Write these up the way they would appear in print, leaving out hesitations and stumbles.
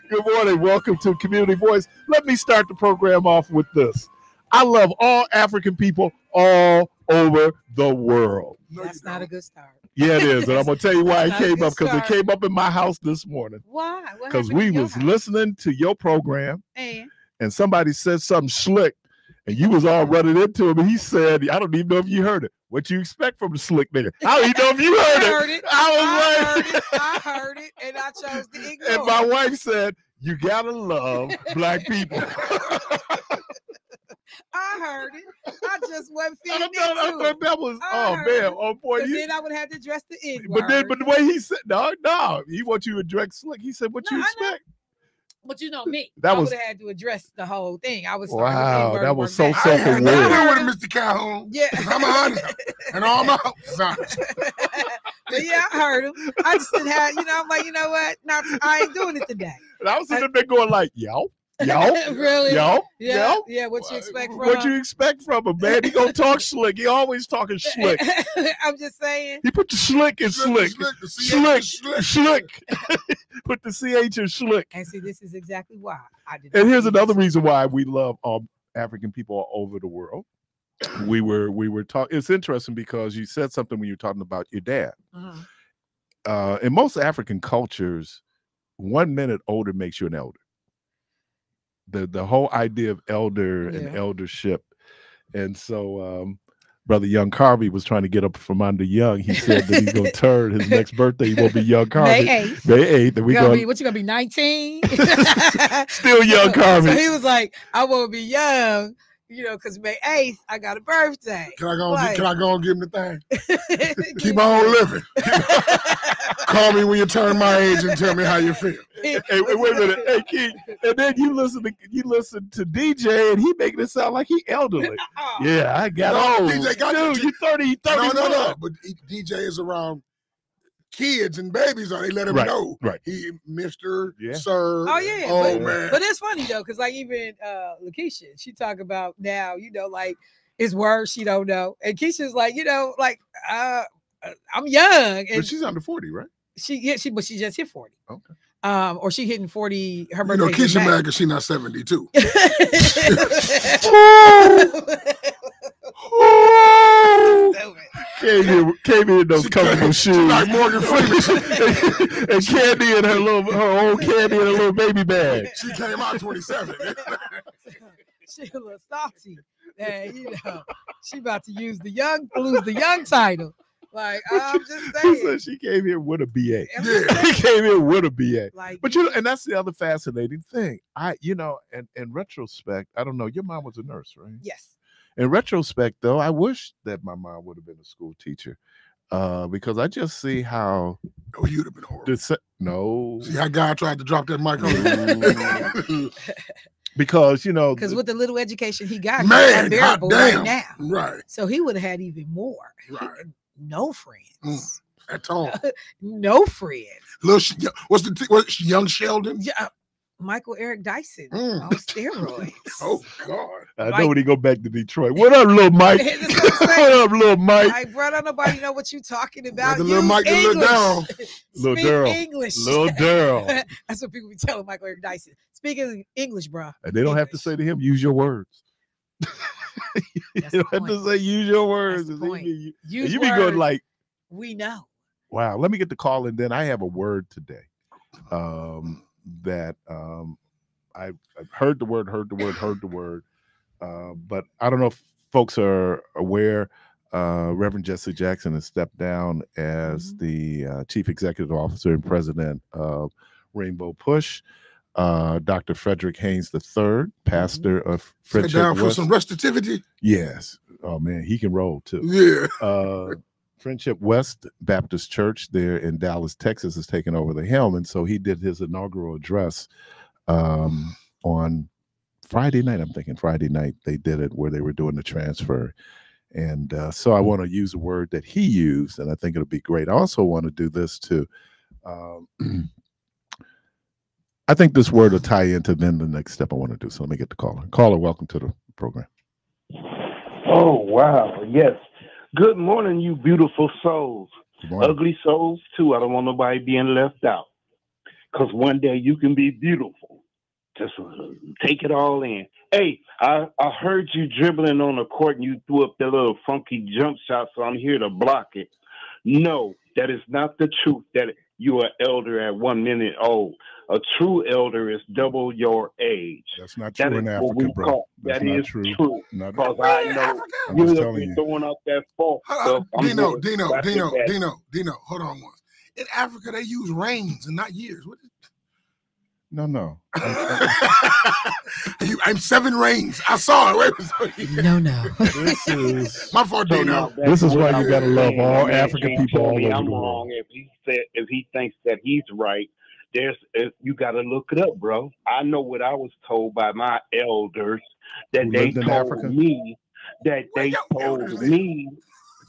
Good morning. Welcome to Community Voice. Let me start the program off with this. I love all African people all over the world. That's not a good start. Yeah, it is. And I'm going to tell you why it That's not a came good up, because it start. came up in my house this morning. Why? What Because happened we in your was house? listening to your program, And somebody said something slick, and you was all running into him, and he said, I don't even know if you heard it. What you expect from the slick nigga? I don't even know if you heard it. I heard it, and I chose to ignore And my wife said, you gotta love black people. I heard it. I just wasn't I feeling thought it. that was, I oh heard man, it. oh boy. Because You, then I would have to address the N-word. but the way he said, no, he wants you to address slick. He said, what No, you I know. expect? But you know me. That I was- would have had to address the whole thing. I was Wow, that was so I ain't had self-aware. nothing to do with it, Mr. Calhoun. Yeah. I'm honest. And all my honest. But yeah, I heard him. I just didn't have, I'm like, you know what? I ain't doing it today. And I was in there going like, yo. Really? Yo. Yeah, what you expect from What him? you expect from him, man? He gonna talk slick. He always talking slick. I'm just saying. He put the slick in slick. Slick. Put the CH in slick. And see, this is exactly why I did. And here's another reason why we love all African people all over the world. We were talking. It's interesting because you said something when you were talking about your dad. Mm-hmm. In most African cultures, 1 minute older makes you an elder. The whole idea of elder and eldership, and so Brother Young Carvey was trying to get up from under Young. He said that he's gonna turn his next birthday. He won't be Young Carvey. May 8th. And we What you gonna be 19? Still Young Carvey. So he was like, I won't be young, because May 8th I got a birthday. Can I go and give him the thing? Keep on living. Call me when you turn my age and tell me how you feel. Hey, wait a minute. Hey, Keith. And then you listen to DJ, and he making it sound like he elderly. Yeah, I got old. DJ got Dude, you 30, 31. No. But DJ is around kids and babies, or they let him know. Right. He, Mr. Sir. Oh yeah. Oh man. But it's funny though, because like even Lakeisha, she talk about now, like it's words she don't know, and Keisha's like, I'm young, and But she's under 40, right? But she just hit 40. Okay. Or she hitting 40. Her birthday. Keisha mad because she's not 72. Came in those comfortable shoes. Like Morgan Freeman. And Candy and her old Candy and a little baby bag. She came out 27. She a little salty. And she about to lose the young title. Like, I'm just saying. She said she came here with a BA. Yeah. She came here with a BA. Like, But and that's the other fascinating thing. In retrospect, I don't know, your mom was a nurse, right? Yes. In retrospect, though, I wish that my mom would have been a school teacher. Because I just see how you'd have been horrible. No. See how God tried to drop that mic on you. Because with the little education he got, man, unbearable right now. Right. So he would have had even more. Right. No friends. At all. No friends. What's young Sheldon? Yeah. Michael Eric Dyson on steroids. Oh God! I know when he go back to Detroit. What up, little Mike? What up, little Mike? Like, bro, don't nobody know what you talking about. Little Mike, little Daryl, little Daryl, English, little Daryl. That's what people be telling Michael Eric Dyson. Speaking English, bro. And they don't have to say to him, "Use your words." You don't have to say, "Use your words." You be going like, "We know." Wow. Let me get the call, and then I have a word today. That I've heard the word, but I don't know if folks are aware. Reverend Jesse Jackson has stepped down as the chief executive officer and president of Rainbow Push. Dr. Frederick Haynes III, pastor of Friendship down for West. some restitutivity. Yes. Oh man, he can roll too. Yeah. Friendship West Baptist Church there in Dallas, Texas, has taken over the helm, and so he did his inaugural address on Friday night. I'm thinking Friday night they did it where they were doing the transfer, and so I want to use a word that he used, and I think it'll be great. I also want to do this too. I think this word will tie into then the next step I want to do. So let me get the caller. Caller, welcome to the program. Oh wow, yes. Good morning, you beautiful souls. Good morning. Ugly souls, too. I don't want nobody being left out. because one day you can be beautiful. Just take it all in. Hey, I heard you dribbling on the court and you threw up that little funky jump shot, so I'm here to block it. No, that is not the truth that you are elder at 1 minute old. A true elder is double your age. That's not That true is in what we Africa, bro. call. That's That not is true. true. Not Because I know I'm you just look telling and you. throwing up that false stuff. Dino, here Dino, slapping Dino, back. Dino, hold on once. In Africa, they use reigns and not years. What is No. I'm 7 reigns. I saw it. No. This is My fault, So Dino. now This is what why I you was gotta love saying, all my man African can't people tell all me over I'm the world. wrong if he thinks that he's right. You got to look it up, bro. I know what I was told by my elders that Who they lived in told Africa? me that Where they your elders told live? me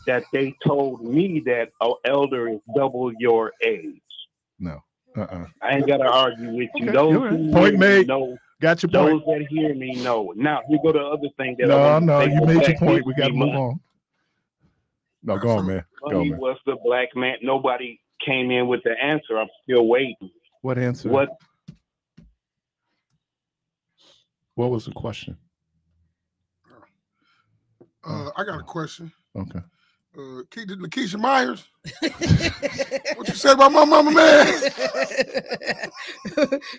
that they told me that an elder is double your age. No. I ain't got to argue with you. Okay, Those you're right. who Point hear me made. know. Got your Those point. that hear me know. Now, here go the other thing that I No, want to say. you for made your Black point. We History gotta move Month. on. No, go on, man. Go, He man. was the black man. Nobody came in with the answer. I'm still waiting. What answer? What? What was the question? I got a question. Okay. Lakeisha Myers, what you say about my mama, man?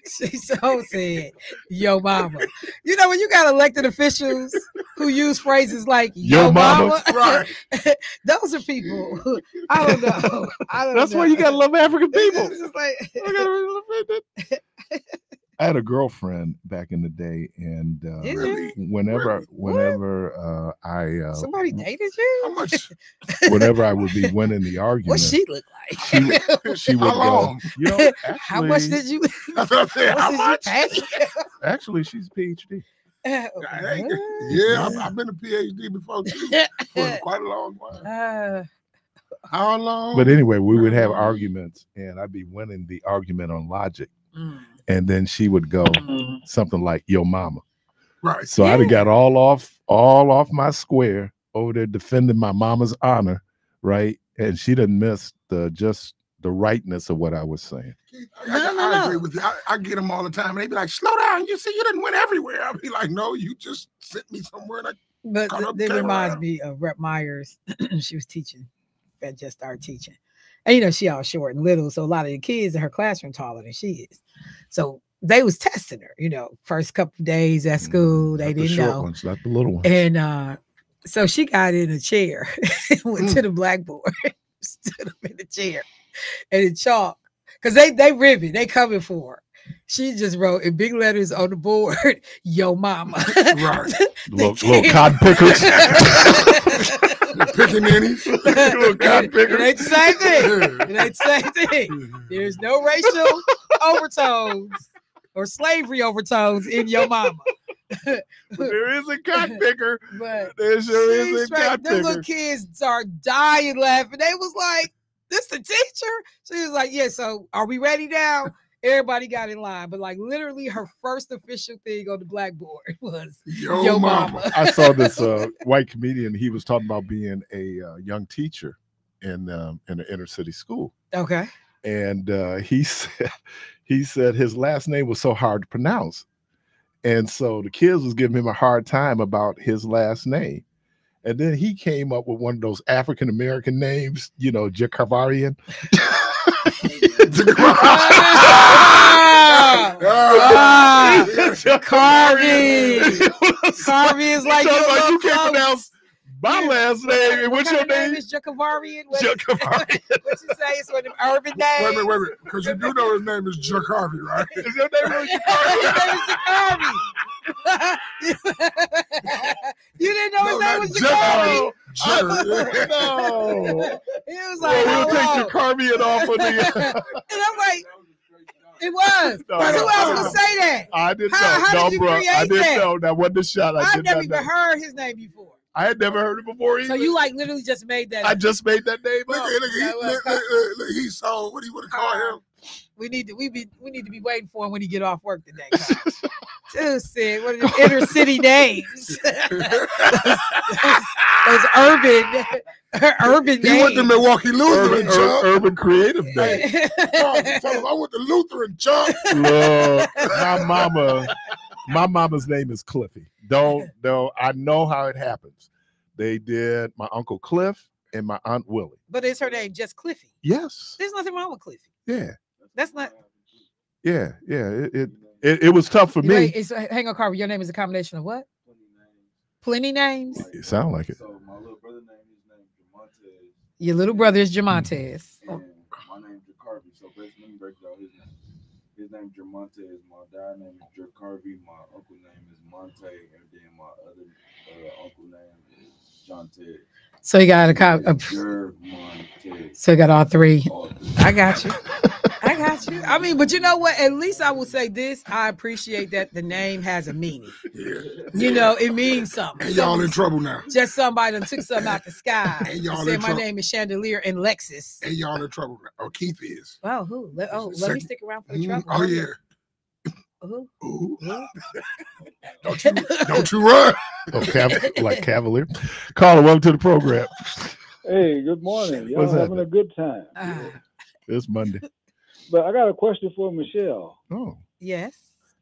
She so said, yo mama. You know, when you got elected officials who use phrases like yo mama, Right. those are people who, I don't know. That's why you gotta love African people. It's just like, I had a girlfriend back in the day, and Did Really? whenever somebody dated you? How much? whenever I would be winning the argument, What she look like? she would How go, long? you know, How much did you? That's what I'm saying. How much? Actually, she's a PhD. Yeah, I've been a PhD before too, for quite a long while. How long? But anyway, we would have arguments, and I'd be winning the argument on logic, and then she would go something like "Yo, mama." Right. So I'd have got all off my square over there defending my mama's honor, right? And she didn't miss the rightness of what I was saying. I agree with you. I get them all the time, and they be like, "Slow down! You see, you didn't win everywhere." I'll be like, "No, you just sent me somewhere." And But Caught up that came reminds around. me of Rep Myers. She was teaching. That just started teaching. And you know, she all short and little. So a lot of the kids in her classroom taller than she is. So they was testing her, you know, first couple of days at school. They Not the didn't short know. ones, not the little ones. And so she got in a chair, went to the blackboard, stood up in the chair, and it chalk. Because they ribbon, they coming for her. She just wrote in big letters on the board, yo mama. Right. little cotton pickers. Picking ninnies. Little cotton It pickers. ain't the same thing. It ain't the same thing. There's no racial overtones or slavery overtones in your mama. There is a cotton picker. But There sure she is a straight, cotton them little picker. kids start dying laughing. They was like, this the teacher? She was like, yeah, so are we ready now? Everybody got in line. But like literally her first official thing on the blackboard was Yo, mama. I saw this white comedian. He was talking about being a young teacher in an inner city school, Okay. and he said his last name was so hard to pronounce, and so the kids was giving him a hard time about his last name, and then he came up with one of those African American names, you know, Jakavarian. Carvey is like you can't pronounce my last name. And what's your name? Is Jakavarian. Jakavarian. What you say? It's one of them urban names. Wait a minute. Because you do know his name is Jack Harvey, right? Is your name really His name is Jakavarian. You didn't know his name was Jakavarian. No. He was like, We'll take hello. Jakavarian off of the. And I'm like, it was. No, Who else no. would say that? I didn't How know. did you No, bro. I create didn't that? know. That wasn't the shot. I I've did never not even know. heard his name before. I had never heard it before either. So you like literally just made that I up. just made that name Look, up. look, he saw, what do you want to call him? We need to be waiting for him when he get off work today. Dude said, what are the inner city names? those urban He names. went to Milwaukee Lutheran, Chuck. Urban Creative Day. Tell him I went to Lutheran, Chuck. Look, my mama's name is Cliffy. Don't I know how it happens. They did my Uncle Cliff and my Aunt Willie. But is her name just Cliffy? Yes. There's nothing wrong with Cliffy. Yeah. That's not. Yeah. It was tough for me. Wait, hang on, Carver. Your name is a combination of what? Plenty names. It sound like it. So my little brother name is named Jamontez. Your little brother is Jamontez. And my name's Jacarby. So basically, let me break down his name. His name is Jamontez. My dad name is Jacarby. My uncle name is Monte, and then my other uncle name is John Ted. So you got so you got all three. I got you. I mean, but you know what? At least I will say this. I appreciate that the name has a meaning. Yeah. You know, it means something. And y'all in trouble now. Just somebody done took something out the sky. And y'all said in my trouble. name is Chandelier and Lexus. And y'all in trouble now. Oh, Keith is. Oh, who? Let me stick around for the trouble. Oh, yeah. Who? Ooh. Don't you run. Oh, like Cavalier. Caller, welcome to the program. Hey, good morning. Y'all What's having happening? a good time. It's Monday. But I got a question for Michelle. Oh. Yes,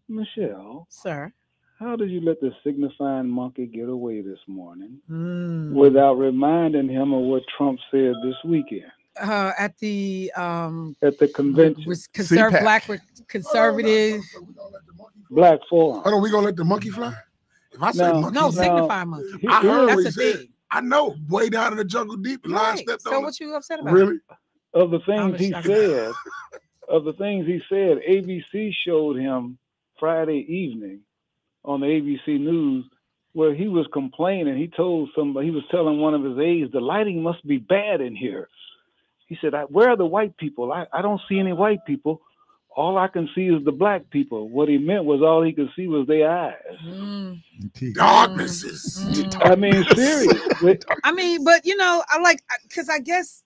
Michelle, sir. how did you let the signifying monkey get away this morning Mm. without reminding him of what Trump said this weekend At the at the convention? CPAC. Black conservative. Black Forum. Hold on, we gonna let the monkey fly? If I say No. monkey, No, No. signify monkey. I heard That's what a he said. thing. I know, way down in the jungle deep, and lion Right. stepped So on what it. you upset about? Really? Of the I'm things he shocked. said, ABC showed him Friday evening on the ABC News where he was complaining. He told somebody, he was telling one of his aides, the lighting must be bad in here. He said, where are the white people? I don't see any white people. All I can see is the black people. What he meant was all he could see was their eyes. Mm. Darknesses. Mm. I mean, seriously. I mean, but you know, because I guess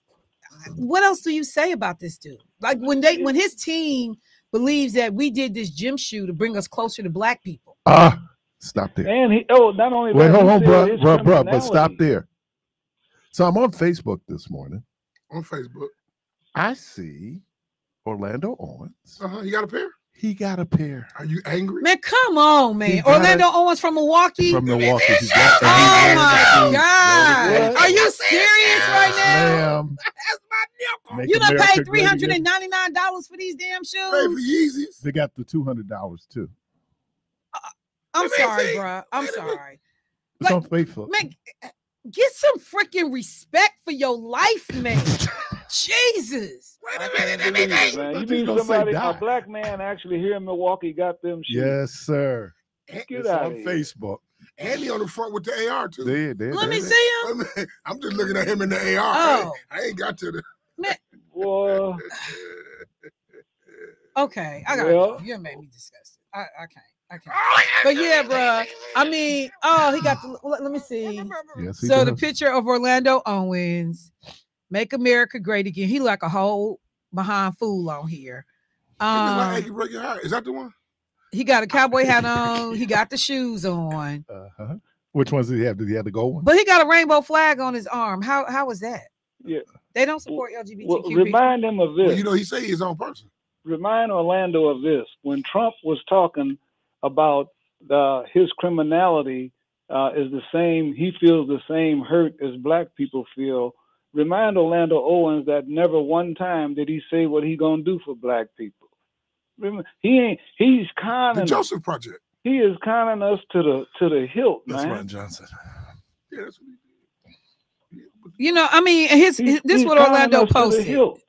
what else do you say about this dude? Like when his team believes that we did this gym shoe to bring us closer to black people. Stop there. And not only Wait, that, hold on, he said his bro, but stop criminality. there. So I'm on Facebook this morning. On Facebook. I see Orlando Owens. You got a pair? He got a pair Are you angry? Man, come on, He man. got Orlando Owens from Milwaukee. from Milwaukee. He got Oh my God. What? Are you serious right now? Ma'am. Make You done America paid great again. $399 for these damn Pay for shoes? Yeezys. They got the $200 too. I'm Let me sorry, see. bro. I'm sorry. It's Like, on Facebook. Man, get some freaking respect for your life, man. Jesus. I can't believe it, man. You mean gonna say somebody, die. a black man actually here in Milwaukee got them shoes? Yes, sir. Get It's out on of here. Facebook. And he on the front with the AR too. Let me see him. Wait a minute. I'm just looking at him in the AR. Oh. I ain't got to the. Well, Okay, I got Well- you. You made me disgusted. I can't. But yeah, bro. I mean, he got the. Let me see. Yes, he So the does. picture of Orlando Owens, "Make America Great Again." He like a whole behind fool on here. Like, hey, you break your heart. Is that the one? He got a cowboy hat on. He got the shoes on, Uh-huh. Which ones did he have? Did he have the gold one? but he got a rainbow flag on his arm. How is that? yeah. They don't support LGBTQ Well, people. remind him of this. Well, you know, he say he's his own person. Remind Orlando of this. When Trump was talking about his criminality is the same, he feels the same hurt as black people feel. Remind Orlando Owens that never one time did he say what he gonna do for black people. Remember, he's The conning. Joseph Project. He is conning us to the hilt, That's man. Ron Johnson. Yeah, that's what he did. You know, I mean, this He's is what conning Orlando us to the posted. hilt.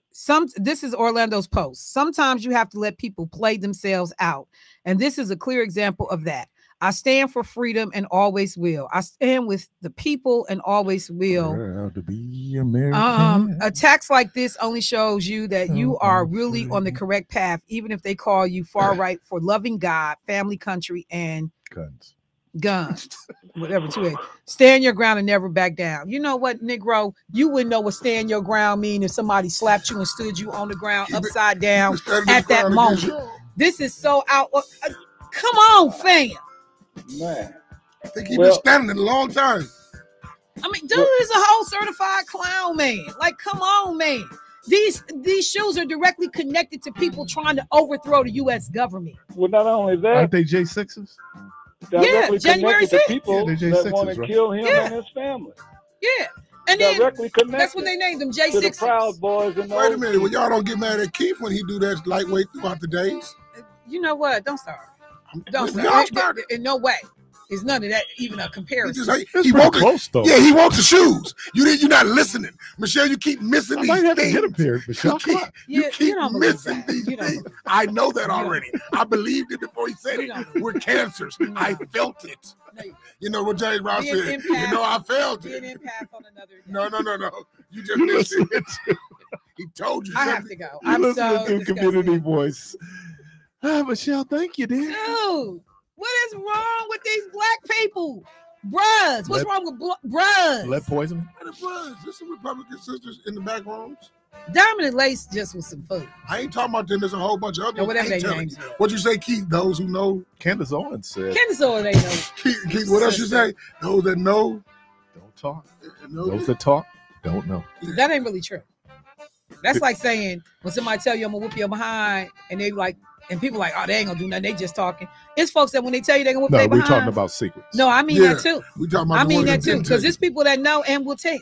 This is Orlando's post. Sometimes you have to let people play themselves out, and this is a clear example of that. I stand for freedom and always will. I stand with the people and always will. Proud to be American. Attacks like this only shows you that you are really on the correct path, even if they call you far right for loving God, family, country, and guns. Whatever. Stand your ground and never back down. You know what, Negro? You wouldn't know what stand your ground mean if somebody slapped you and stood you on the ground upside down at that moment. This is so out. Come on, fam. Man. I think he's been standing it a long time. I mean, dude is a whole certified clown, man. Like, come on, man. These shoes are directly connected to people trying to overthrow the U.S. government. Well, not only that, Aren't they J6s? directly January connected to 6th. people Yeah, they're that J6s, want to right? kill him Yeah. and his family. Yeah. And then Directly connected that's when they named them to the J6. Proud Boys and Wait a minute. Well, y'all don't get mad at Keith when he do that lightweight throughout the days. You know what? Don't start. Don't Y'all start. started. In no way. It's none of that even a He comparison. just It's he pretty wants close, though. Yeah, he wants the shoes. You're not listening, Michelle. You keep missing I these might have to things. get a pair, Michelle. You Come on. keep, you keep don't believe missing that. these You don't things. believe I know that You don't already. I believed it before he said You don't it. believe We're cancers. No. I felt it. You know what James Ross Be an said? empath. You know I felt Be an it. empath on another day. No. You just You missed listen it. He told you I have something. to go. You I'm listen so to community disgusted. voice. Michelle, thank you, dear. Dude, what is wrong with these black people? Bruhs, what's Let- wrong with bruhs? Lead poisoning? What it was. There's some Republican sisters in the back rooms. Diamond and Lace just with some food. I ain't talking about them. There's a whole bunch of others. Or whatever I ain't their telling names you. are. What you say, Keith? Those who know. Candace Owens said, Candace Owens ain't know. Keith, what else you say? Those that know. don't talk. know Those that talk, don't know. That ain't really true. That's like saying when somebody tell you I'm gonna whoop your behind, and they like, and people like, oh, they ain't gonna do nothing. They just talking. It's folks that when they tell you they gonna whoop No, their we're behind. talking about secrets. No, I mean Yeah. that too. We talking about I the mean ones that too, didn't because tell it's people that know and will tell.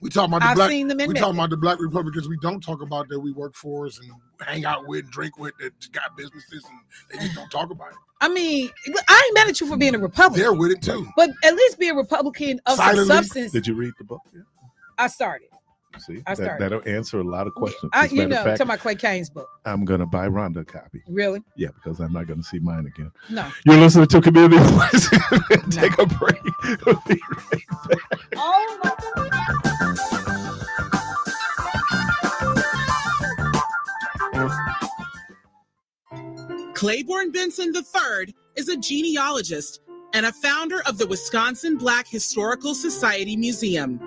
We talking about the I've black. seen them in We Memphis. talking about the black Republicans we don't talk about that we work for us and hang out with and drink with that got businesses and they just don't talk about it. I mean, I ain't mad at you for being a Republican, They're with it too. but at least be a Republican of some Silently. substance. Did you read the book? Yeah. I started. See, I started. that'll answer a lot of questions. I, As a you matter know, of fact, talking about Clay Kane's book. I'm going to buy Rhonda a copy. Really? Yeah, because I'm not going to see mine again. No. You're listening to Community Voice. Take a break. We'll be right back. Oh my. Claiborne Benson III is a genealogist and a founder of the Wisconsin Black Historical Society Museum.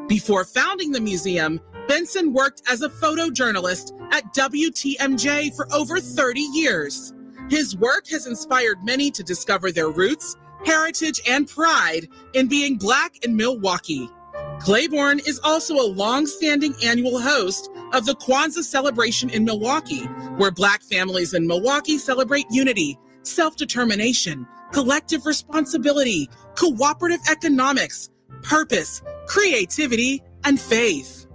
Before founding the museum, Benson worked as a photojournalist at WTMJ for over 30 years. His work has inspired many to discover their roots, heritage, and pride in being Black in Milwaukee. Claiborne is also a long-standing annual host of the Kwanzaa celebration in Milwaukee, where Black families in Milwaukee celebrate unity, self-determination, collective responsibility, cooperative economics, purpose, creativity, and faith.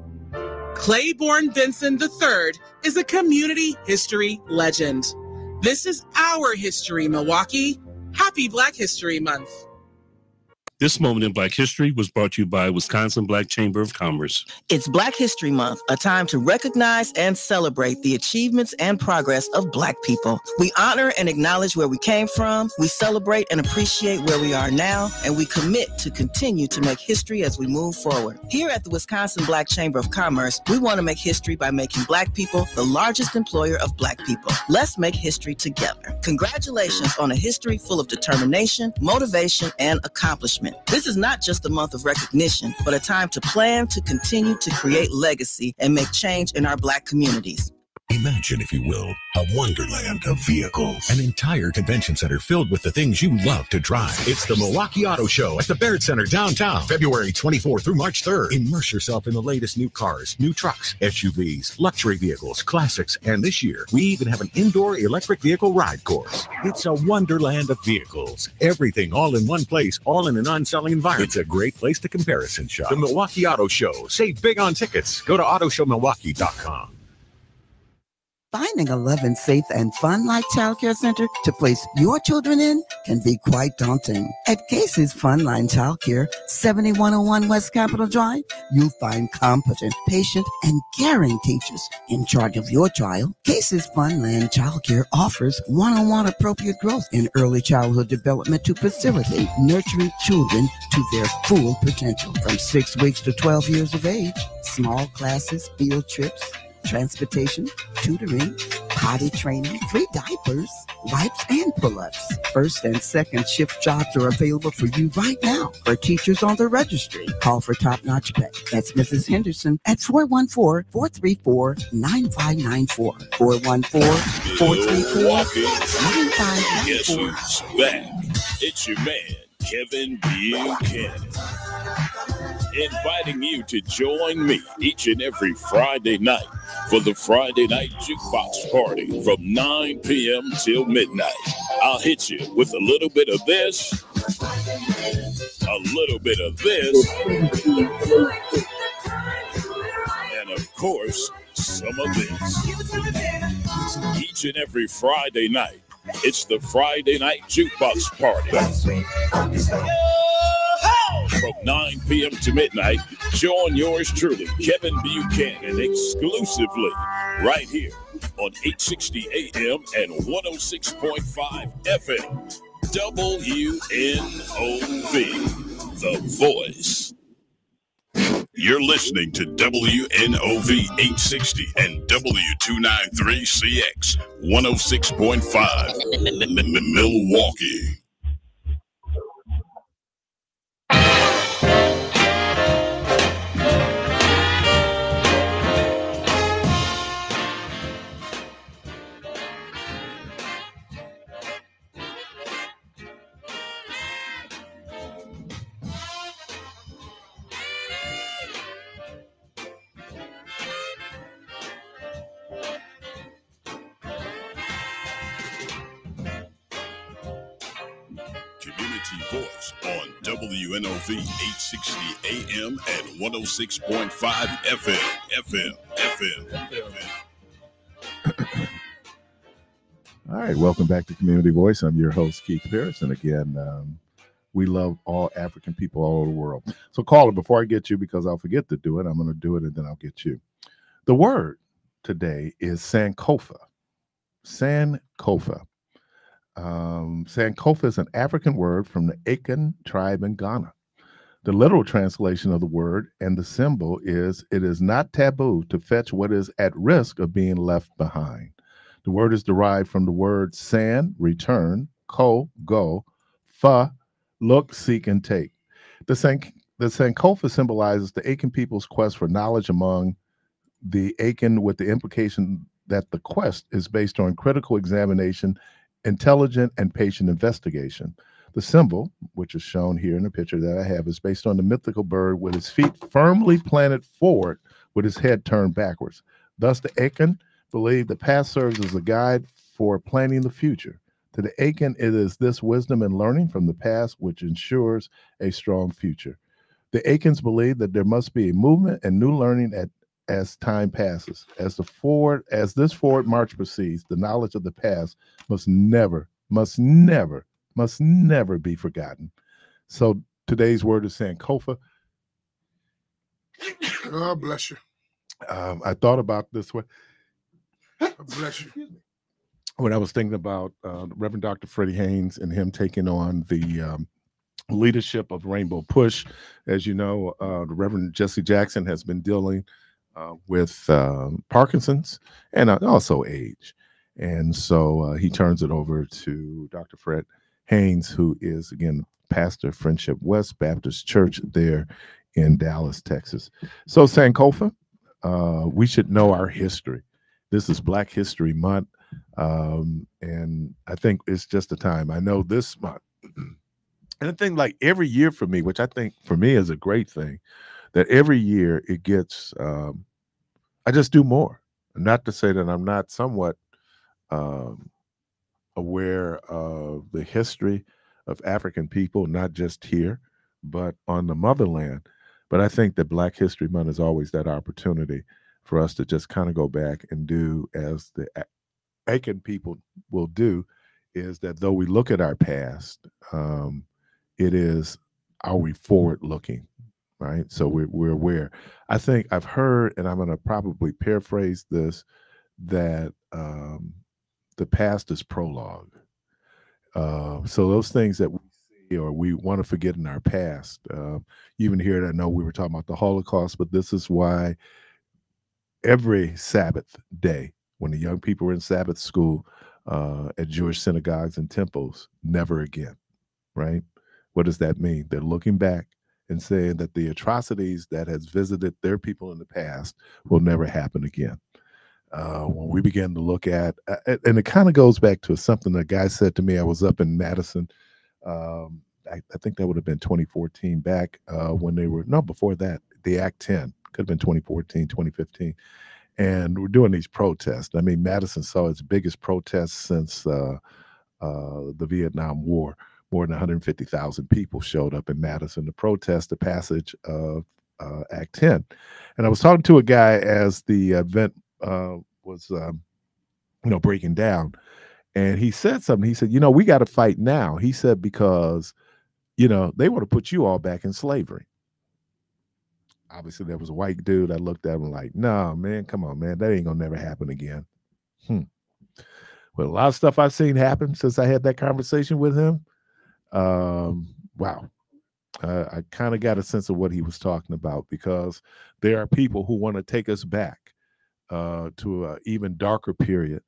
Claiborne Benson III is a community history legend. This is our history, Milwaukee. Happy Black History Month. This moment in Black history was brought to you by Wisconsin Black Chamber of Commerce. It's Black History Month, a time to recognize and celebrate the achievements and progress of Black people. We honor and acknowledge where we came from, we celebrate and appreciate where we are now, and we commit to continue to make history as we move forward. Here at the Wisconsin Black Chamber of Commerce, we want to make history by making Black people the largest employer of Black people. Let's make history together. Congratulations on a history full of determination, motivation, and accomplishment. This is not just a month of recognition, but a time to plan to continue to create legacy and make change in our Black communities. Imagine, if you will, a wonderland of vehicles. An entire convention center filled with the things you love to drive. It's the Milwaukee Auto Show at the Baird Center downtown, February 24th through March 3rd. Immerse yourself in the latest new cars, new trucks, SUVs, luxury vehicles, classics, and this year, we even have an indoor electric vehicle ride course. It's a wonderland of vehicles. Everything all in one place, all in a non-selling environment. It's a great place to comparison shop. The Milwaukee Auto Show. Save big on tickets. Go to autoshowmilwaukee.com. Finding a loving, safe, and fun-like childcare center to place your children in can be quite daunting. At Casey's Funline Childcare, 7101 West Capitol Drive, you'll find competent, patient, and caring teachers in charge of your child. Casey's Funland Childcare offers one-on-one appropriate growth in early childhood development to facilitate nurturing children to their full potential. From 6 weeks to 12 years of age, small classes, field trips, transportation, tutoring, potty training, free diapers, wipes, and pull-ups. First and second shift jobs are available for you right now. For teachers on the registry, call for top-notch pay. That's Mrs. Henderson at 414-434-9594. 414-434-9594. Guess who's back? It's your man, Kevin Buchanan, inviting you to join me each and every Friday night for the Friday Night Jukebox Party from 9 p.m. till midnight. I'll hit you with a little bit of this, a little bit of this, and of course, some of this. Each and every Friday night, it's the Friday Night Jukebox Party. From 9 p.m. to midnight, join yours truly, Kevin Buchanan, exclusively right here on 860 AM and 106.5 FM. WNOV, The Voice. You're listening to WNOV 860 and W293CX 106.5 Milwaukee. Community Voice on WNOV 860 AM and 106.5 FM. All right, welcome back to Community Voice. I'm your host, Keith Parris, and again, we love all African people all over the world. So caller, before I get you, because I'll forget to do it, I'm going to do it and then I'll get you. The word today is Sankofa. Sankofa. Sankofa is an African word from the Akan tribe in Ghana. The literal translation of the word and the symbol is, it is not taboo to fetch what is at risk of being left behind. The word is derived from the word san, return, ko, go, fa, look, seek, and take. The Sankofa symbolizes the Akan people's quest for knowledge among the Akan, with the implication that the quest is based on critical examination, intelligent and patient investigation. The symbol, which is shown here in the picture that I have, is based on the mythical bird with his feet firmly planted forward with his head turned backwards. Thus, the Akan believe the past serves as a guide for planning the future. To the Akan, it is this wisdom and learning from the past which ensures a strong future. The Akans believe that there must be a movement and new learning as time passes. As this forward march proceeds, the knowledge of the past must never be forgotten. So today's word is Sankofa. God bless you. I thought about this one. God bless you. When I was thinking about Reverend Dr. Freddie Haynes and him taking on the leadership of Rainbow Push. As you know, the Reverend Jesse Jackson has been dealing with Parkinson's and also age. And so he turns it over to Dr. Fred Haynes, who is, again, pastor of Friendship West Baptist Church there in Dallas, Texas. So Sankofa, we should know our history. This is Black History Month, and I think it's just a time. I know this month, and I think like every year for me, which I think for me is a great thing, that every year it gets, I just do more. Not to say that I'm not somewhat aware of the history of African people, not just here, but on the motherland. But I think that Black History Month is always that opportunity for us to just kind of go back and do as the Akan people will do, is that though we look at our past, it is, are we forward looking? Right. So we're aware. I think I've heard, and I'm going to probably paraphrase this, that the past is prologue. So those things that we see or we want to forget in our past, you even hear it. I know we were talking about the Holocaust, but this is why every Sabbath day when the young people were in Sabbath school at Jewish synagogues and temples, never again, right? What does that mean? They're looking back and saying that the atrocities that has visited their people in the past will never happen again. When we began to look at, and it kind of goes back to something a guy said to me. I was up in Madison. I think that would have been 2014 back when they were, no, before that, the Act 10, could have been 2014, 2015. And we're doing these protests. I mean, Madison saw its biggest protests since the Vietnam War. More than 150,000 people showed up in Madison to protest the passage of Act 10. And I was talking to a guy as the event was, breaking down. And he said something. He said, we got to fight now. He said, because, they want to put you all back in slavery. Obviously, there was a white dude. I looked at him like, no, man, come on, man. That ain't going to never happen again. Well, a lot of stuff I've seen happen since I had that conversation with him. Wow. I kind of got a sense of what he was talking about, because there are people who want to take us back to an even darker period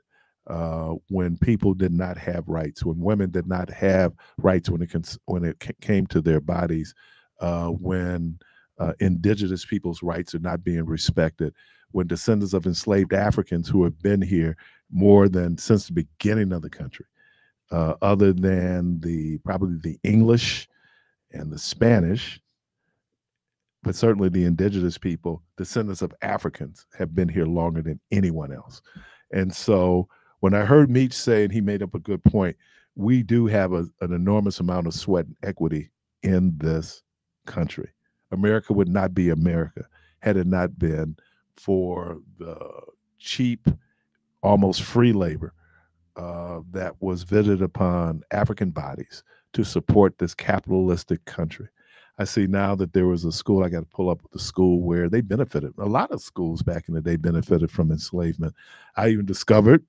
when people did not have rights, when women did not have rights when it came to their bodies, when indigenous people's rights are not being respected, when descendants of enslaved Africans who have been here more than since the beginning of the country, other than probably the English and the Spanish, but certainly the indigenous people, descendants of Africans, have been here longer than anyone else. And so when I heard Meech say, and he made up a good point, we do have an enormous amount of sweat and equity in this country. America would not be America had it not been for the cheap, almost free labor that was visited upon African bodies to support this capitalistic country. I see now that there was a school, I got to pull up the school where they benefited. A lot of schools back in the day benefited from enslavement. I even discovered,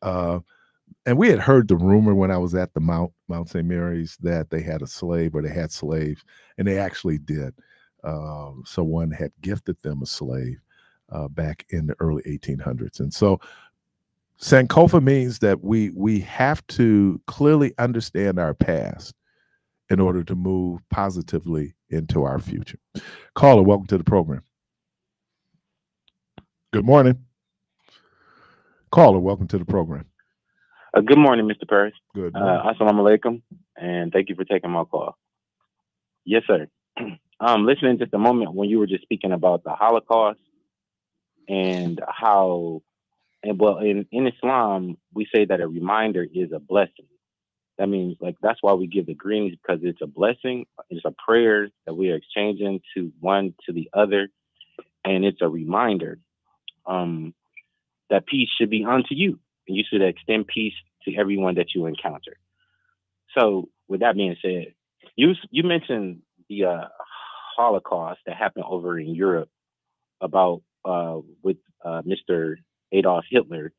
and we had heard the rumor when I was at the Mount St. Mary's that they had a slave, or they had slaves, and they actually did. Someone had gifted them a slave back in the early 1800s. And so Sankofa means that we have to clearly understand our past in order to move positively into our future. Caller, welcome to the program. Good morning. Caller, welcome to the program. Good morning, Mr. Parris. Good morning. Assalamu alaikum, and thank you for taking my call. Yes, sir. Listening just a moment when you were just speaking about the Holocaust and how, in Islam, we say that a reminder is a blessing. That means, that's why we give the greetings, because it's a blessing. It's a prayer that we are exchanging to one to the other. And it's a reminder that peace should be unto you. And you should extend peace to everyone that you encounter. So with that being said, you mentioned the Holocaust that happened over in Europe with Mr. Adolf Hitler,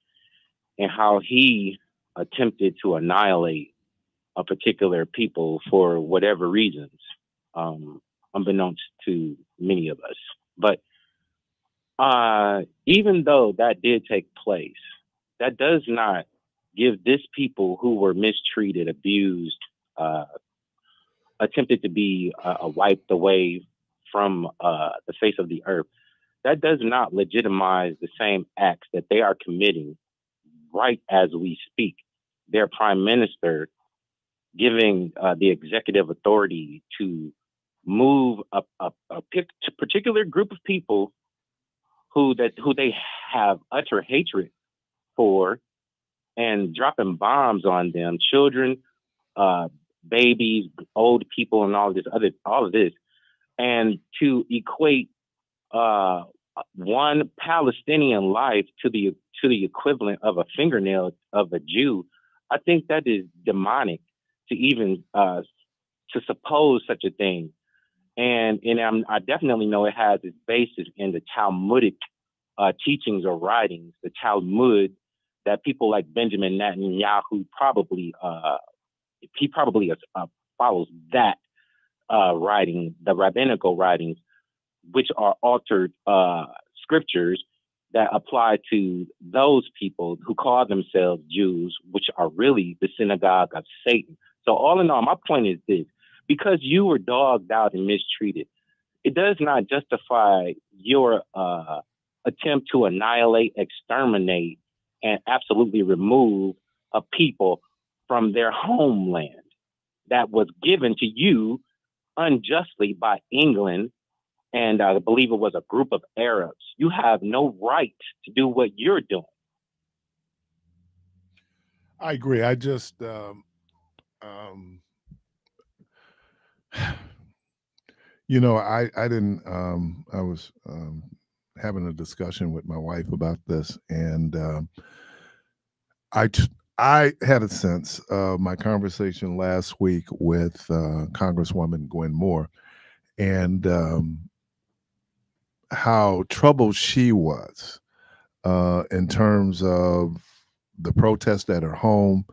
and how he attempted to annihilate a particular people for whatever reasons, unbeknownst to many of us. But even though that did take place, that does not give this people who were mistreated, abused, attempted to be wiped away from the face of the earth, that does not legitimize the same acts that they are committing right as we speak. Their prime minister giving the executive authority to move a particular group of people who they have utter hatred for, and dropping bombs on them, children, babies, old people, and all of this, and to equate one Palestinian life to the equivalent of a fingernail of a Jew, I think that is demonic to even to suppose such a thing. And I definitely know it has its basis in the Talmudic teachings or writings, the Talmud, that people like Benjamin Netanyahu probably follows that writing, the rabbinical writings, which are altered scriptures that apply to those people who call themselves Jews, which are really the synagogue of Satan. So all in all, my point is this: because you were dogged out and mistreated, it does not justify your attempt to annihilate, exterminate, and absolutely remove a people from their homeland that was given to you unjustly by England, and I believe it was a group of Arabs. You have no right to do what you're doing. I agree. I just, you know, I didn't, I was having a discussion with my wife about this, and I had a sense of my conversation last week with Congresswoman Gwen Moore, and how troubled she was in terms of the protest at her home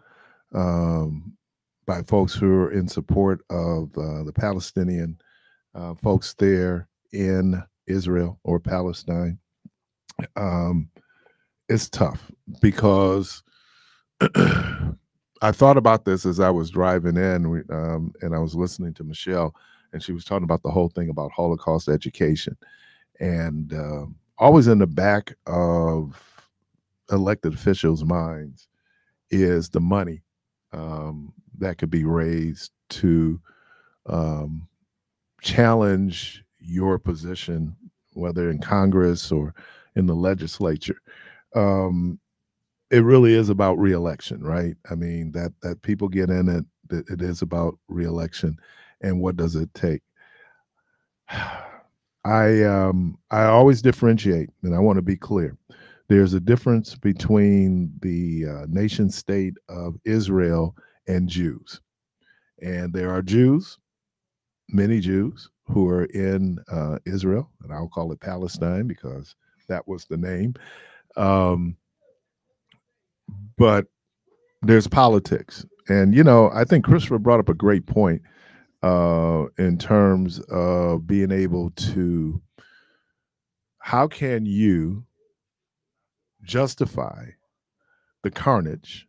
by folks who are in support of the Palestinian folks there in Israel or Palestine. It's tough because I thought about this as I was driving in, and I was listening to Michelle, and she was talking about the whole thing about Holocaust education. And always in the back of elected officials' minds is the money that could be raised to challenge your position, whether in Congress or in the legislature. It really is about reelection, right? I mean, that people get in it, it is about reelection, and what does it take? I always differentiate, and I want to be clear. There's a difference between the nation state of Israel and Jews. And there are Jews, many Jews, who are in Israel, and I'll call it Palestine because that was the name. But there's politics. And, you know, I think Christopher brought up a great point in terms of being able to, how can you justify the carnage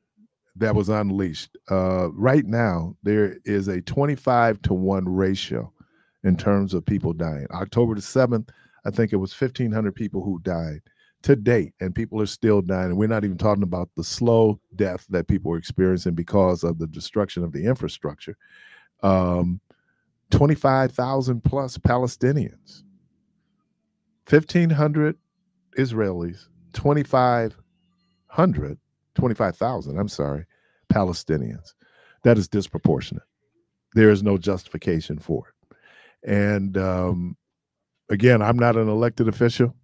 that was unleashed? Right now, there is a 25-to-1 ratio in terms of people dying. October the 7th, I think it was 1,500 people who died to date, and people are still dying. And we're not even talking about the slow death that people are experiencing because of the destruction of the infrastructure. 25,000 plus Palestinians, 1,500 Israelis, 25,000, I'm sorry, Palestinians. That is disproportionate. There is no justification for it. And again, I'm not an elected official.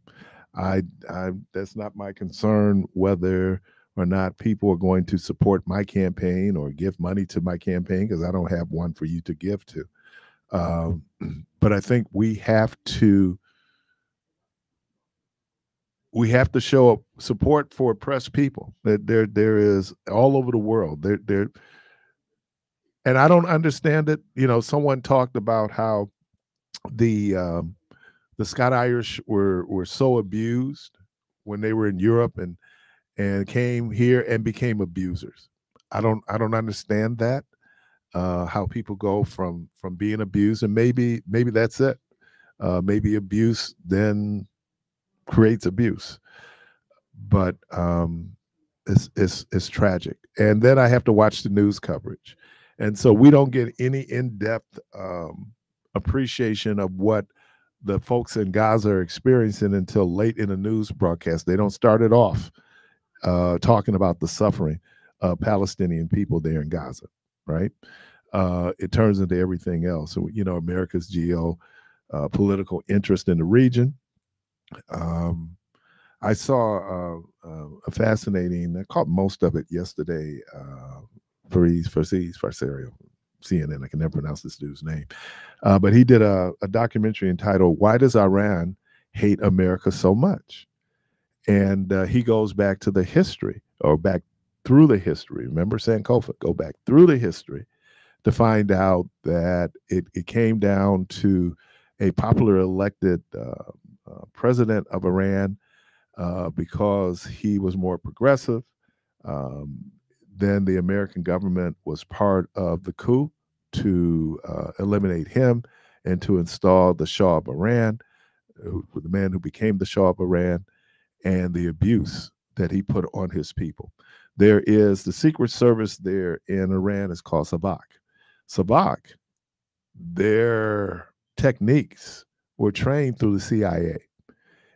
That's not my concern whether or not people are going to support my campaign or give money to my campaign, because I don't have one for you to give to. But I think we have to show support for oppressed people. That there is all over the world. There, and I don't understand it. You know, someone talked about how the Scott Irish were so abused when they were in Europe and came here and became abusers. I don't understand that. How people go from being abused, and maybe that's it. Maybe abuse then creates abuse, but it's tragic. And then I have to watch the news coverage, and so we don't get any in-depth appreciation of what the folks in Gaza are experiencing until late in the news broadcast. They don't start it off talking about the suffering of Palestinian people there in Gaza, right? It turns into everything else. So, you know, America's political interest in the region. I saw a fascinating, I caught most of it yesterday, Parris, CNN, I can never pronounce this dude's name. But he did a documentary entitled, "Why Does Iran Hate America So Much?" And he goes back to the history, or back through the history. Remember Sankofa, go back through the history to find out that it came down to a popular elected president of Iran because he was more progressive. Then the American government was part of the coup to eliminate him and to install the Shah of Iran, the man who became the Shah of Iran, and the abuse that he put on his people. There is the Secret Service there in Iran is called Savak. Savak, their techniques were trained through the CIA.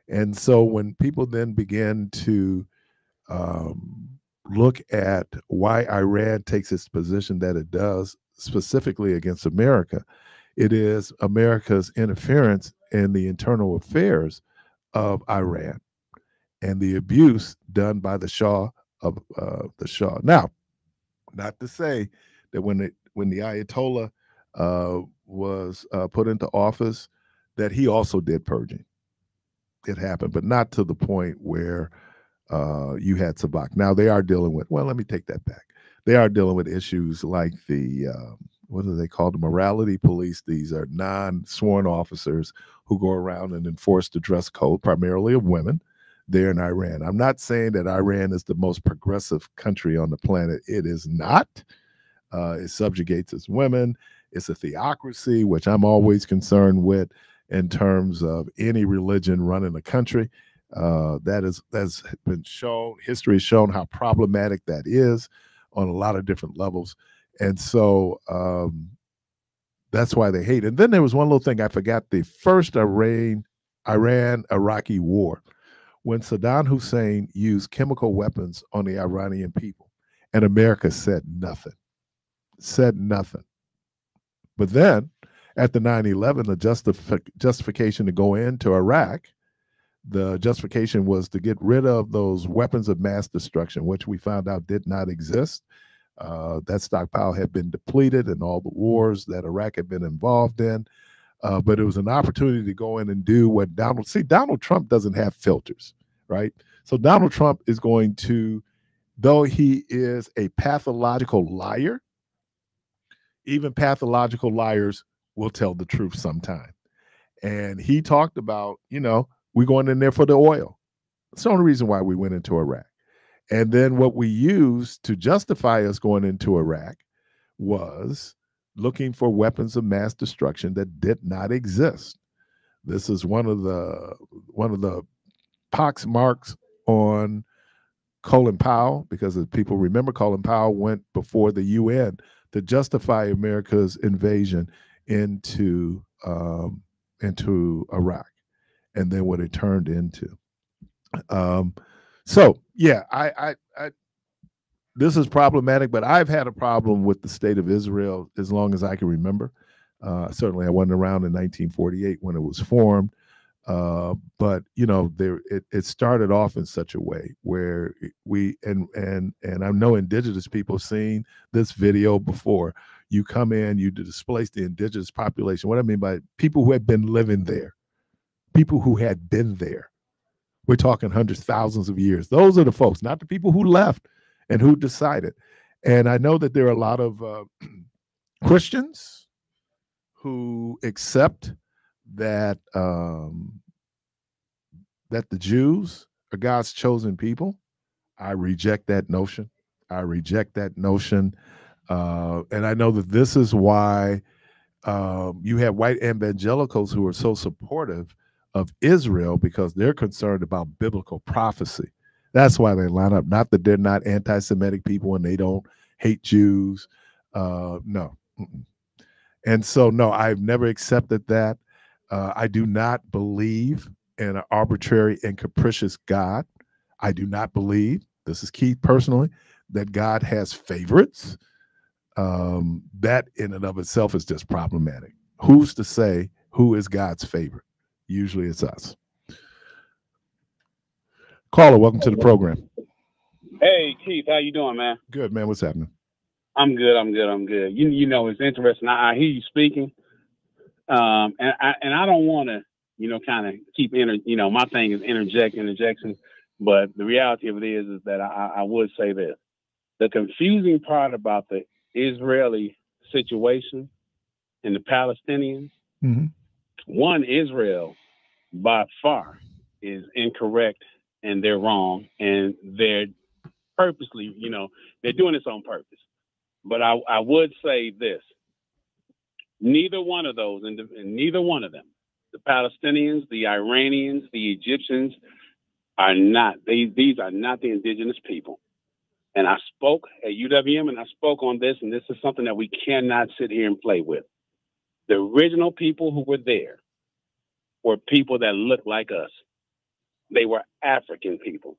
And so when people then began to look at why Iran takes its position that it does, specifically against America, it is America's interference in the internal affairs of Iran and the abuse done by the Shah of the Shah. Now, not to say that when the Ayatollah was put into office, that he also did purging. It happened, but not to the point where you had Savak. Now they are dealing with, well, let me take that back. They are dealing with issues like the, what do they call the morality police? These are non-sworn officers who go around and enforce the dress code, primarily of women, there in Iran. I'm not saying that Iran is the most progressive country on the planet. It is not. It subjugates its women. It's a theocracy, which I'm always concerned with in terms of any religion running a country. That's been shown, history has shown how problematic that is on a lot of different levels. And so that's why they hate. And then there was one little thing I forgot, the first Iran-Iraqi war, when Saddam Hussein used chemical weapons on the Iranian people, and America said nothing. But then at the 9/11, the justification to go into Iraq, the justification was to get rid of those weapons of mass destruction, which we found out did not exist. That stockpile had been depleted in all the wars that Iraq had been involved in. But it was an opportunity to go in and do what Donald Trump doesn't have filters, right? So Donald Trump is going to, though he is a pathological liar, even pathological liars will tell the truth sometime. And he talked about, we're going in there for the oil. It's the only reason why we went into Iraq. And then what we used to justify us going into Iraq was looking for weapons of mass destruction that did not exist. This is one of the pox marks on Colin Powell, because as people remember, Colin Powell went before the UN to justify America's invasion into Iraq, and then what it turned into. So yeah, I this is problematic, but I've had a problem with the state of Israel as long as I can remember. Certainly I wasn't around in 1948 when it was formed. But it started off in such a way where we and I know indigenous people seen this video before. You come in, you displace the indigenous population. What I mean by people who had been living there, people who had been there. We're talking hundreds, thousands of years. Those are the folks, not the people who left and who decided. And I know that there are a lot of Christians who accept that that the Jews are God's chosen people. I reject that notion. And I know that this is why you have white evangelicals who are so supportive of Israel, because they're concerned about biblical prophecy. That's why they line up. Not that they're not anti-Semitic people and they don't hate Jews. No. And so, no, I've never accepted that. I do not believe in an arbitrary and capricious God. I do not believe, this is key personally, that God has favorites. That in and of itself is just problematic. Who's to say who is God's favorite? Usually it's us. Caller, welcome to the program. Hey, Keith, how you doing, man? Good, man. What's happening? I'm good. You know, it's interesting. I hear you speaking, and I don't want to, kind of keep my thing is interjection. But the reality of it is that I would say this: the confusing part about the Israeli situation and the Palestinians, one, Israel by far is incorrect and they're wrong, and they're purposely, they're doing this on purpose. But I would say this: neither one of those, and neither one of them, the Palestinians, the Iranians, the Egyptians, are not. These are not the indigenous people. And I spoke at UWM, and I spoke on this, and this is something that we cannot sit here and play with. The original people who were there were people that looked like us. They were African people.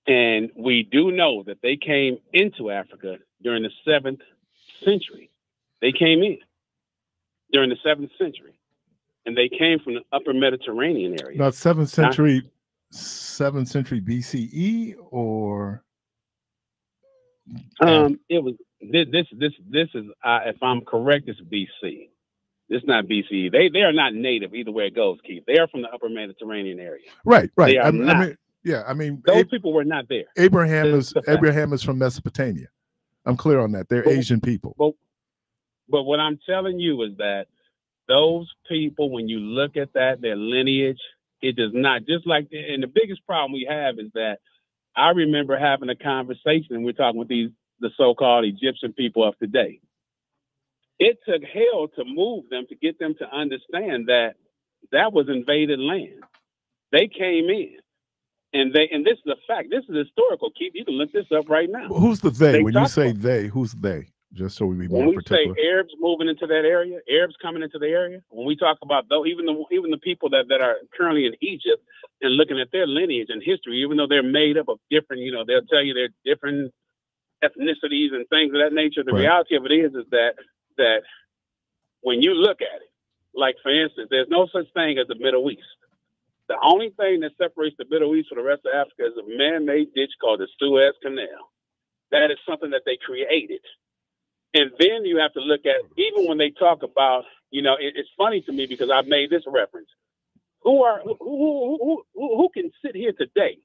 And we do know that they came into Africa during the 7th century. They came in during the 7th century, and they came from the upper Mediterranean area. About 7th century BCE, or it was this is if I'm correct, it's BC. It's not BCE. They are not native either way it goes, Keith. They are from the upper Mediterranean area. Right. They are those people were not there. Abraham is from Mesopotamia. I'm clear on that. They're Asian people. But what I'm telling you is that those people, when you look at that, their lineage, it does not, just like, and the biggest problem we have is that I remember having a conversation, and we're talking with the so-called Egyptian people of today. It took hell to move them, to get them to understand that that was invaded land. They came in, and this is a fact. This is historical. Keith, you can look this up right now. Who's the they? When you say they, who's they? Just so we be more particular. When we say Arabs moving into that area, Arabs coming into the area, when we talk about though, even the people that are currently in Egypt and looking at their lineage and history, even though they're made up of different, they'll tell you they're different ethnicities and things of that nature. The reality of it is that when you look at it, like for instance, there's no such thing as the Middle East. The only thing that separates the Middle East from the rest of Africa is a man-made ditch called the Suez Canal. That is something that they created. And then you have to look at, even when they talk about, it's funny to me because I've made this reference. Who can sit here today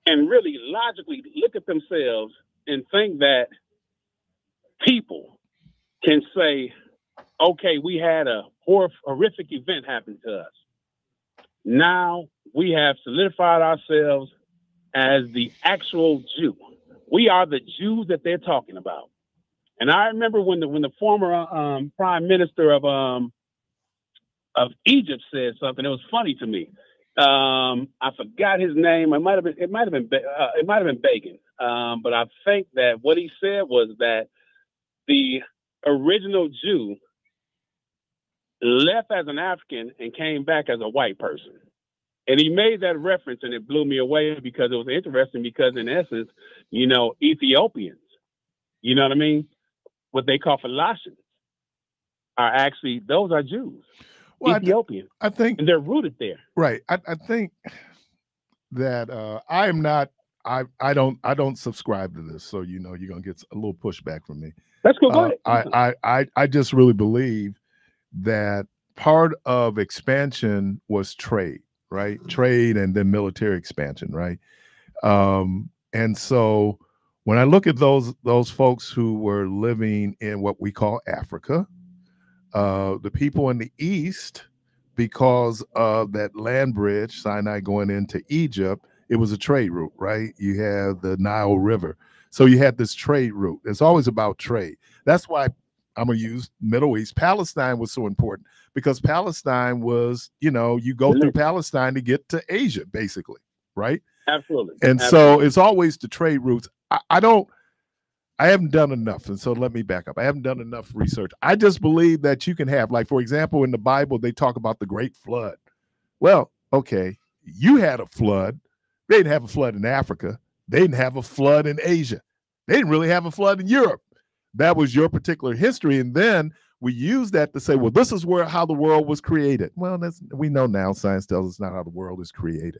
and really logically look at themselves and think that people can say, okay, we had a horrific event happen to us. Now we have solidified ourselves as the actual Jew. We are the Jews that they're talking about. And I remember when the former prime minister of Egypt said something. It was funny to me. I forgot his name. It might have been Bacon. But I think that what he said was that the original Jew left as an African and came back as a white person. And he made that reference, and it blew me away because it was interesting. Because in essence, Ethiopians, you know what I mean? What they call Philistines are actually, those are Jews. Well, Ethiopian. I think, and they're rooted there. Right. I think that I am not. I don't subscribe to this, so you're gonna get a little pushback from me. That's cool. Go ahead. I just really believe that part of expansion was trade, right? Trade and then military expansion, right? And so when I look at those folks who were living in what we call Africa, the people in the East, because of that land bridge, Sinai going into Egypt, it was a trade route, right? You have the Nile River. So you had this trade route. It's always about trade. That's why I'm going to use Middle East. Palestine was so important because Palestine was, you go through Palestine to get to Asia, basically, right? Absolutely. And so it's always the trade routes. I haven't done enough. And so let me back up. I haven't done enough research. I just believe that you can have, like, for example, in the Bible, they talk about the great flood. Well, okay, you had a flood. They didn't have a flood in Africa. They didn't have a flood in Asia. They didn't really have a flood in Europe. That was your particular history. And then we use that to say, well, this is how the world was created. Well, we know now science tells us not how the world is created.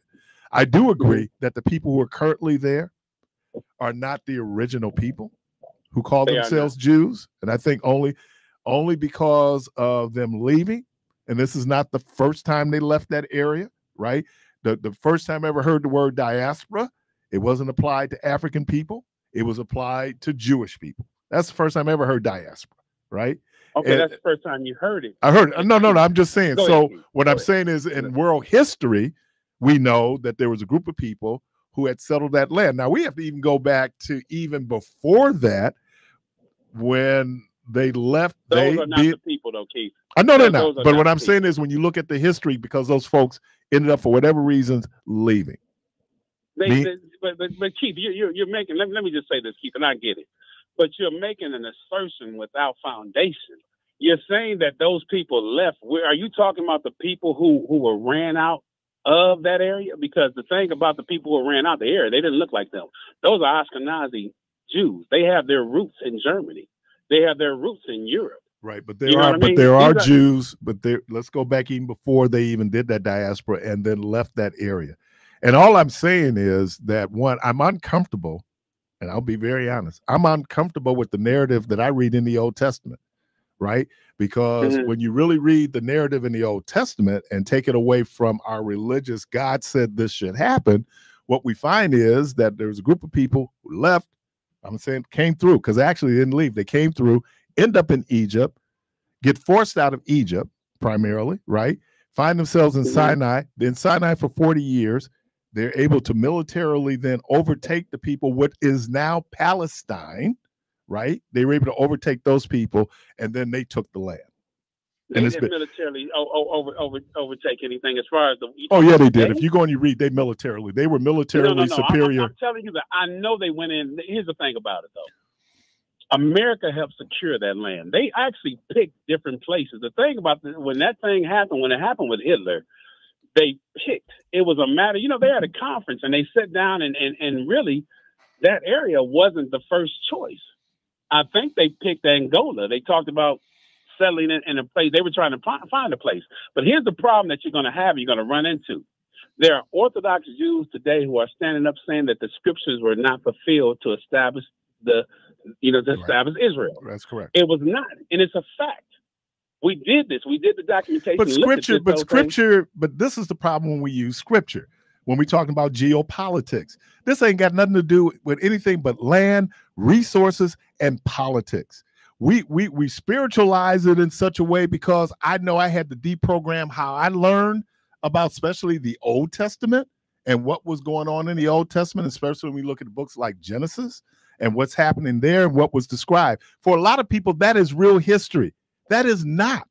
I do agree that the people who are currently there are not the original people who call themselves Jews. And I think only because of them leaving, and this is not the first time they left that area, right? The first time I ever heard the word diaspora, it wasn't applied to African people. It was applied to Jewish people. That's the first time I ever heard diaspora, right? Okay, and that's the first time you heard it. I heard it. No, I'm just saying. Go so ahead. what I'm saying is in world history, we know that there was a group of people who had settled that land. Now, we have to even go back to even before that, when they left. Those are not the people, though, Keith. I know they're not. But what I'm saying is, when you look at the history, because those folks ended up, for whatever reasons, leaving. But Keith, you're making. Let me just say this, Keith, and I get it. But you're making an assertion without foundation. You're saying that those people left. Are you talking about the people who were ran out of that area? Because the thing about the people who ran out the area, they didn't look like them. Those are Ashkenazi Jews. They have their roots in Germany. They have their roots in Europe. Right, but there are Jews. But let's go back even before they even did that diaspora and then left that area. And all I'm saying is that, one, I'm uncomfortable, and I'll be very honest. I'm uncomfortable with the narrative that I read in the Old Testament, right? Because when you really read the narrative in the Old Testament and take it away from our religious, God said this should happen, what we find is that there's a group of people who left. I'm saying came through, because they actually didn't leave. They came through, end up in Egypt, get forced out of Egypt primarily, right? Find themselves in Sinai. In Sinai for 40 years. They're able to militarily then overtake the people, what is now Palestine, right? They were able to overtake those people, and then they took the land. They didn't militarily overtake anything as far as the. Oh yeah, they did. If you go and you read, they were militarily superior. I'm telling you that I know they went in. Here's the thing about it, though. America helped secure that land. They actually picked different places. The thing about when that thing happened, when it happened with Hitler, they picked. It was a matter. They had a conference and they sat down and really, that area wasn't the first choice. I think they picked Angola. They talked about settling in a place. They were trying to find a place. But here's the problem that you're going to run into. There are Orthodox Jews today who are standing up saying that the scriptures were not fulfilled to establish establish Israel. That's correct. It was not, and it's a fact. We did this. We did the documentation. But this is the problem when we use scripture. When we're talking about geopolitics, this ain't got nothing to do with anything but land, resources, and politics. We spiritualize it in such a way, because I know I had to deprogram how I learned about especially the Old Testament and what was going on in the Old Testament, especially when we look at books like Genesis and what's happening there and what was described. For a lot of people, that is real history. That is not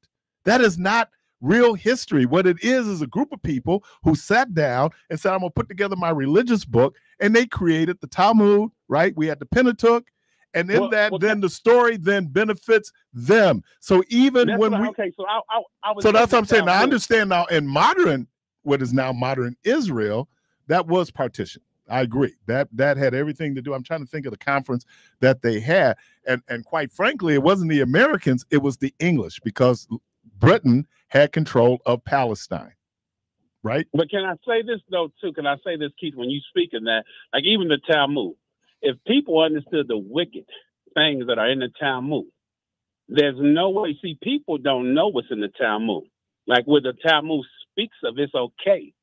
real history. What it is a group of people who sat down and said, I'm going to put together my religious book, and they created the Talmud, right? We had the Pentateuch, and in then the story then benefits them. So even when so that's what I'm saying. Now, I understand now in what is now modern Israel, that was partition. I agree. That had everything to do. I'm trying to think of the conference that they had. And quite frankly, it wasn't the Americans, it was the English, because Britain had control of Palestine. Right? But can I say this though too? Can I say this, Keith, when you speak in that, like even the Talmud, if people understood the wicked things that are in the Talmud, there's no way. See, people don't know what's in the Talmud. Like where the Talmud speaks of, it's okay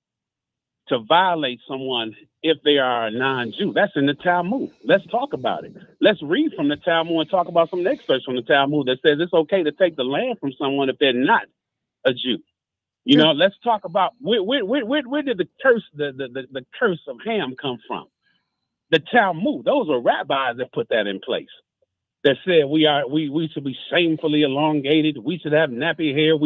to violate someone if they are a non-Jew. That's in the Talmud. Let's talk about it. Let's read from the Talmud and talk about some excerpts from the Talmud that says it's okay to take the land from someone if they're not a Jew. Let's talk about where did the curse, the curse of Ham come from? The Talmud. Those are rabbis that put that in place. That said we should be shamefully elongated. We should have nappy hair.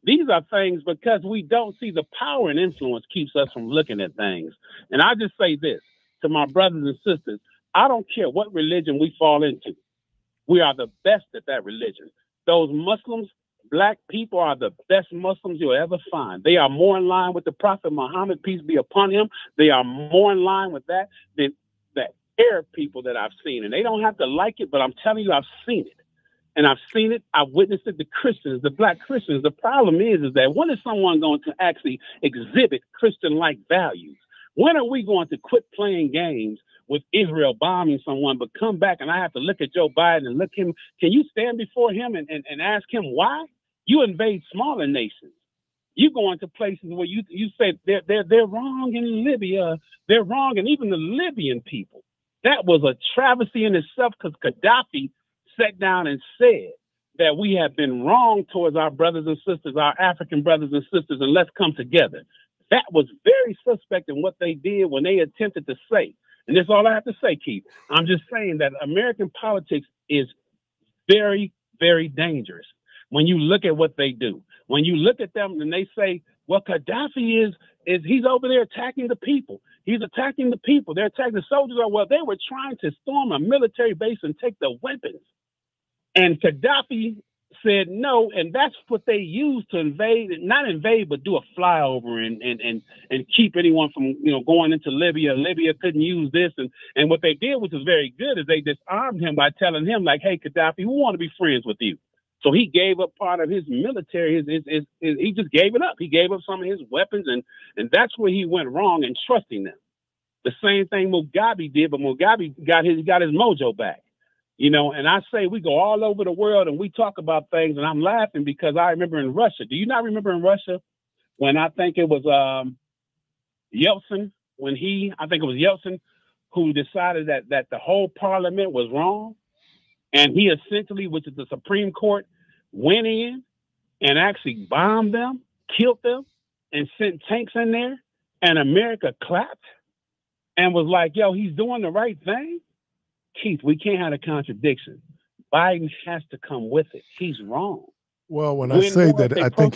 These are things because we don't see the power and influence keeps us from looking at things. And I just say this to my brothers and sisters. I don't care what religion we fall into. We are the best at that religion. Those Muslims, Black people are the best Muslims you'll ever find. They are more in line with the Prophet Muhammad, peace be upon him. They are more in line with that than the Arab people that I've seen. And they don't have to like it, but I'm telling you, I've seen it. And I've seen it. I've witnessed it. The Christians, the Black Christians. The problem is that when is someone going to actually exhibit Christian-like values? When are we going to quit playing games with Israel bombing someone, but come back and I have to look at Joe Biden and look him? Can you stand before him and ask him why? You invade smaller nations. You go into places where you say they're wrong in Libya. They're wrong, and even the Libyan people. That was a travesty in itself because Gaddafi sat down and said that we have been wrong towards our brothers and sisters, our African brothers and sisters, and let's come together. That was very suspect in what they did when they attempted to say. And that's all I have to say, Keith. I'm just saying that American politics is very, very dangerous. When you look at what they do, when you look at them and they say, well, Gaddafi is he's over there attacking the people. He's attacking the people. They're attacking the soldiers. Well, they were trying to storm a military base and take the weapons. And Gaddafi said no, and that's what they used to invade, not invade, but do a flyover and keep anyone from going into Libya. Libya couldn't use this, and what they did, which was very good, is they disarmed him by telling him like, hey, Gaddafi, we want to be friends with you. So he gave up part of his military. He just gave it up. He gave up some of his weapons, and that's where he went wrong in trusting them. The same thing Mugabe did, but Mugabe got his mojo back. And I say we go all over the world and we talk about things, and I'm laughing because I remember in Russia. Do you not remember in Russia when I think it was Yeltsin, who decided that the whole parliament was wrong, and he essentially, which is the Supreme Court, went in and actually bombed them, killed them, and sent tanks in there, and America clapped and was like, yo, he's doing the right thing. Keith, we can't have a contradiction. Biden has to come with it. He's wrong. Well, when I say that, I think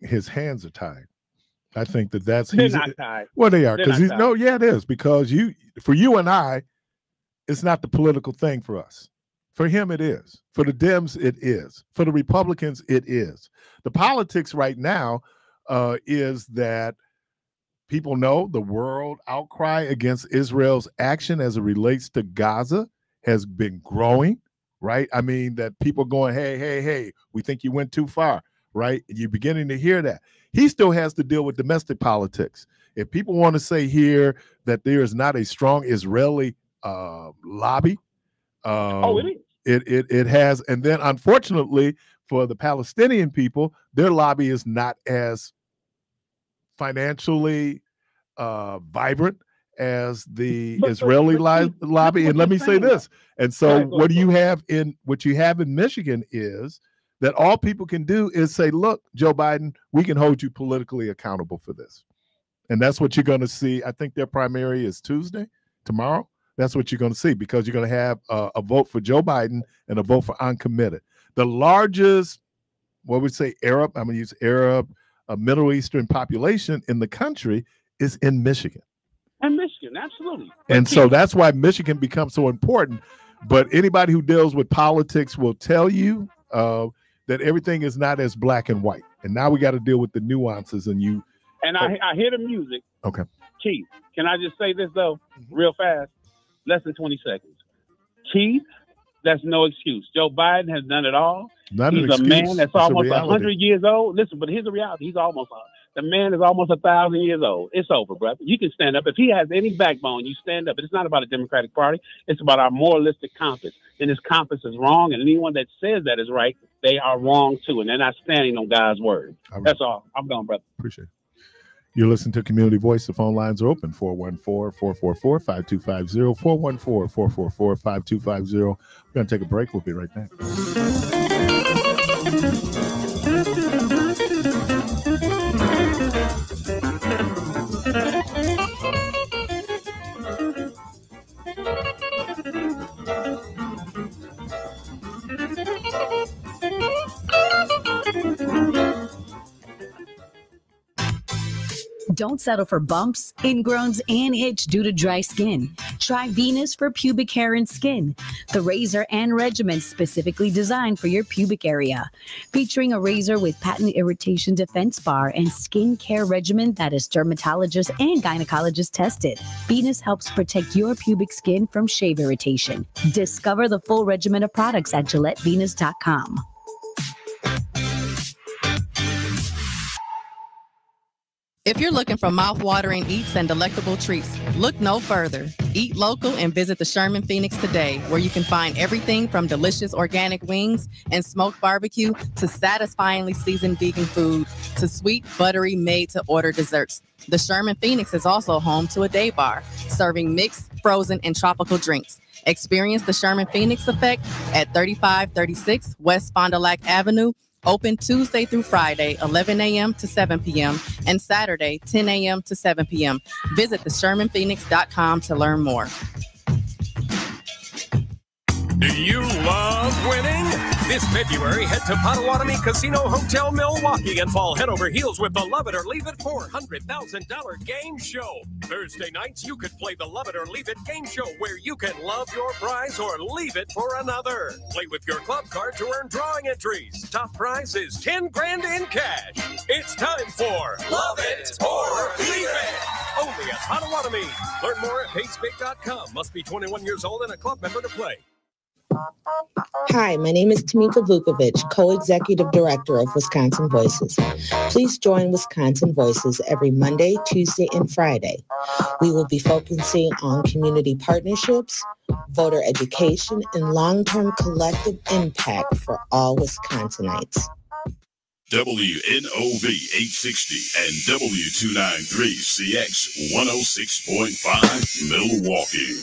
his hands are tied. I think that's they're not tied. Well, they are, because it is, because for you and I, it's not the political thing for us. For him, it is. For the Dems, it is. For the Republicans, it is. The politics right now is that people know the world outcry against Israel's action as it relates to Gaza has been growing, right? I mean, that people going, hey, we think you went too far, right? You're beginning to hear that. He still has to deal with domestic politics. If people want to say here that there is not a strong Israeli lobby, it has. And then, unfortunately, for the Palestinian people, their lobby is not as financially vibrant as the Israeli lobby. And let me say this. And so what you have in Michigan is that all people can do is say, look, Joe Biden, we can hold you politically accountable for this. And that's what you're going to see. I think their primary is tomorrow. That's what you're going to see, because you're going to have a vote for Joe Biden and a vote for uncommitted. The largest, I'm going to use Arab, Middle Eastern population in the country is in Michigan. And Michigan, absolutely. And so that's why Michigan becomes so important. But anybody who deals with politics will tell you that everything is not as black and white. And now we got to deal with the nuances. And I hear the music. Okay. Keith, can I just say this, though, real fast? Less than 20 seconds. Keith, that's no excuse. Joe Biden has done it all. He's a man that's almost 100 years old. Listen, but here's the reality. The man is almost 1,000 years old. It's over, brother. You can stand up. If he has any backbone, you stand up. But it's not about a Democratic Party. It's about our moralistic compass. And his compass is wrong. And anyone that says that is right, they are wrong too. And they're not standing on God's word. All right. That's all. I'm done, brother. Appreciate it. You're listening to Community Voice. The phone lines are open, 414-444-5250, 414-444-5250. We're going to take a break. We'll be right back. Don't settle for bumps, ingrowns, and itch due to dry skin. Try Venus for pubic hair and skin, the razor and regimen specifically designed for your pubic area. Featuring a razor with patent irritation defense bar and skin care regimen that is dermatologist and gynecologist tested. Venus helps protect your pubic skin from shave irritation. Discover the full regimen of products at GilletteVenus.com. If you're looking for mouth-watering eats and delectable treats, look no further. Eat local and visit the Sherman Phoenix today, where you can find everything from delicious organic wings and smoked barbecue to satisfyingly seasoned vegan food to sweet, buttery, made-to-order desserts. The Sherman Phoenix is also home to a day bar, serving mixed, frozen, and tropical drinks. Experience the Sherman Phoenix effect at 3536 West Fond du Lac Avenue Open Tuesday through Friday, 11 a.m. to 7 p.m. and Saturday, 10 a.m. to 7 p.m. Visit theshermanphoenix.com to learn more. Do you love winning? This February, head to Potawatomi Casino Hotel Milwaukee and fall head over heels with the Love It or Leave It $400,000 game show. Thursday nights, you could play the Love It or Leave It game show where you can love your prize or leave it for another. Play with your club card to earn drawing entries. Top prize is $10,000 in cash. It's time for Love It or Leave It. Only at Potawatomi. Learn more at PaceBig.com. Must be 21 years old and a club member to play. Hi, my name is Tamika Vukovic, co-executive director of Wisconsin Voices. Please join Wisconsin Voices every Monday, Tuesday, and Friday. We will be focusing on community partnerships, voter education, and long-term collective impact for all Wisconsinites. WNOV 860 and W293CX 106.5 Milwaukee.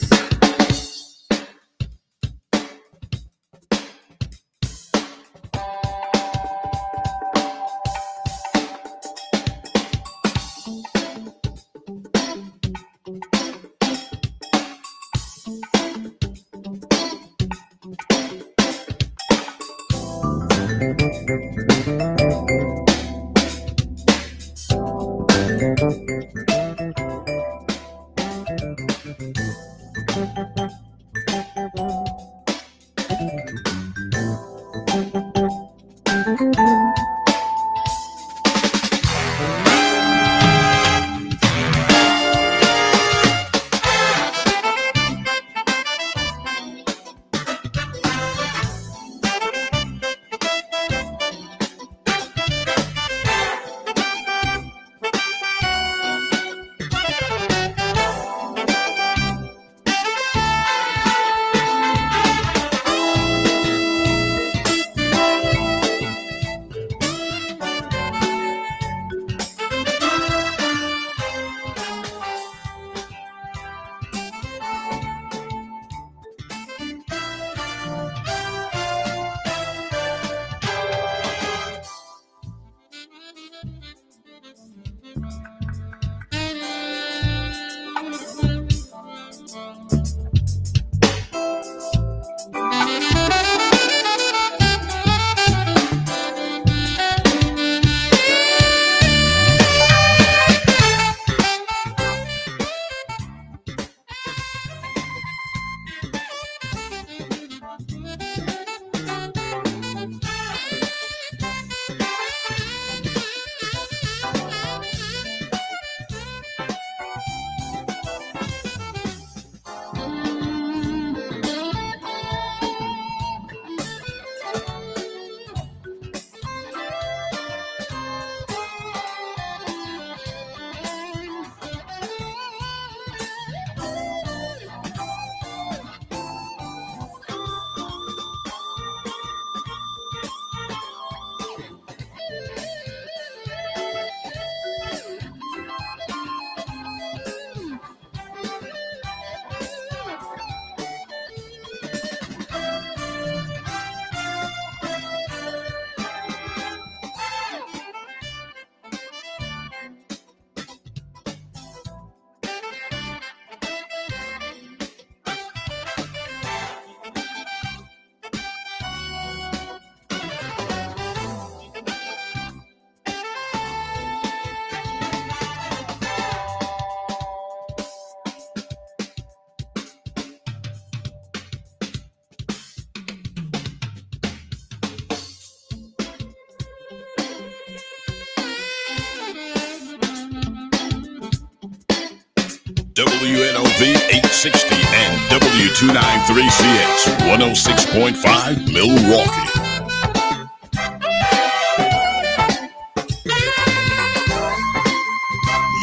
WNOV 860 and W293CX 106.5 Milwaukee.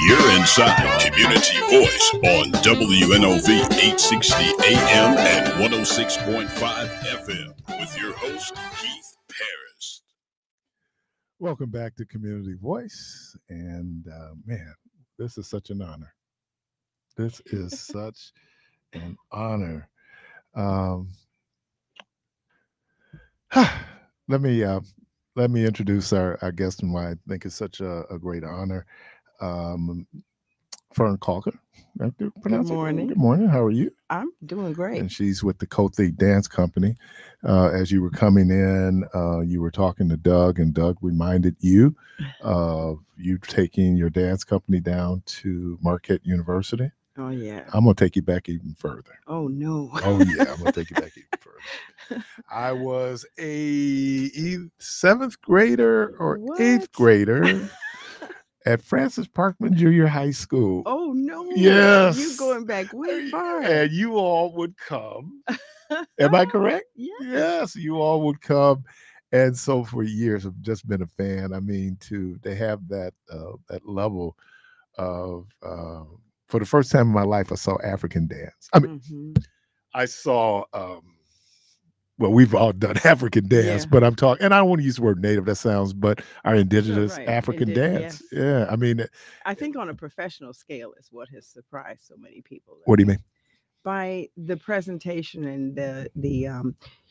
You're inside Community Voice on WNOV 860 AM and 106.5 FM with your host, Keith Parris. Welcome back to Community Voice. And man, this is such an honor. This is such an honor. Let me let me introduce our guest and why I think it's such a great honor. Fern Calker. Good morning. Good morning. How are you? I'm doing great. And she's with the Kothe Dance Company. As you were coming in, you were talking to Doug, and Doug reminded you of you taking your dance company down to Marquette University. Oh, yeah. I'm going to take you back even further. Oh, no. Oh, yeah. I'm going to take you back even further. I was a 7th grader or 8th grader at Francis Parkman Junior High School. Oh, no. Yes. You going back way far. And you all would come. Am I correct? Yes, you all would come. And so for years, I've just been a fan. I mean, they have that level of, for the first time in my life, I saw African dance. I mean, I saw, well, we've all done African dance, but I'm talking, and I don't want to use the word native, that sounds, but our indigenous African dance. Yes. Yeah. I mean, I think on a professional scale is what has surprised so many people. What do you mean? By the presentation and the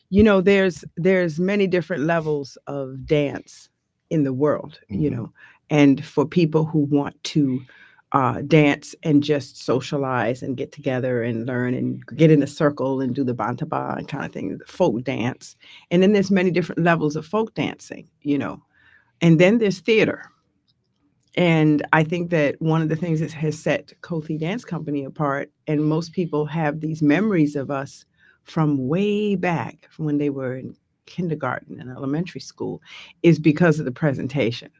you know, there's many different levels of dance in the world, you know, and for people who want to dance and just socialize and get together and learn and get in a circle and do the bantaba and kind of thing, the folk dance. And then there's many different levels of folk dancing, you know, and then there's theater. And I think that one of the things that has set Kothe Dance Company apart, and most people have these memories of us from way back from when they were in kindergarten and elementary school, is because of the presentation.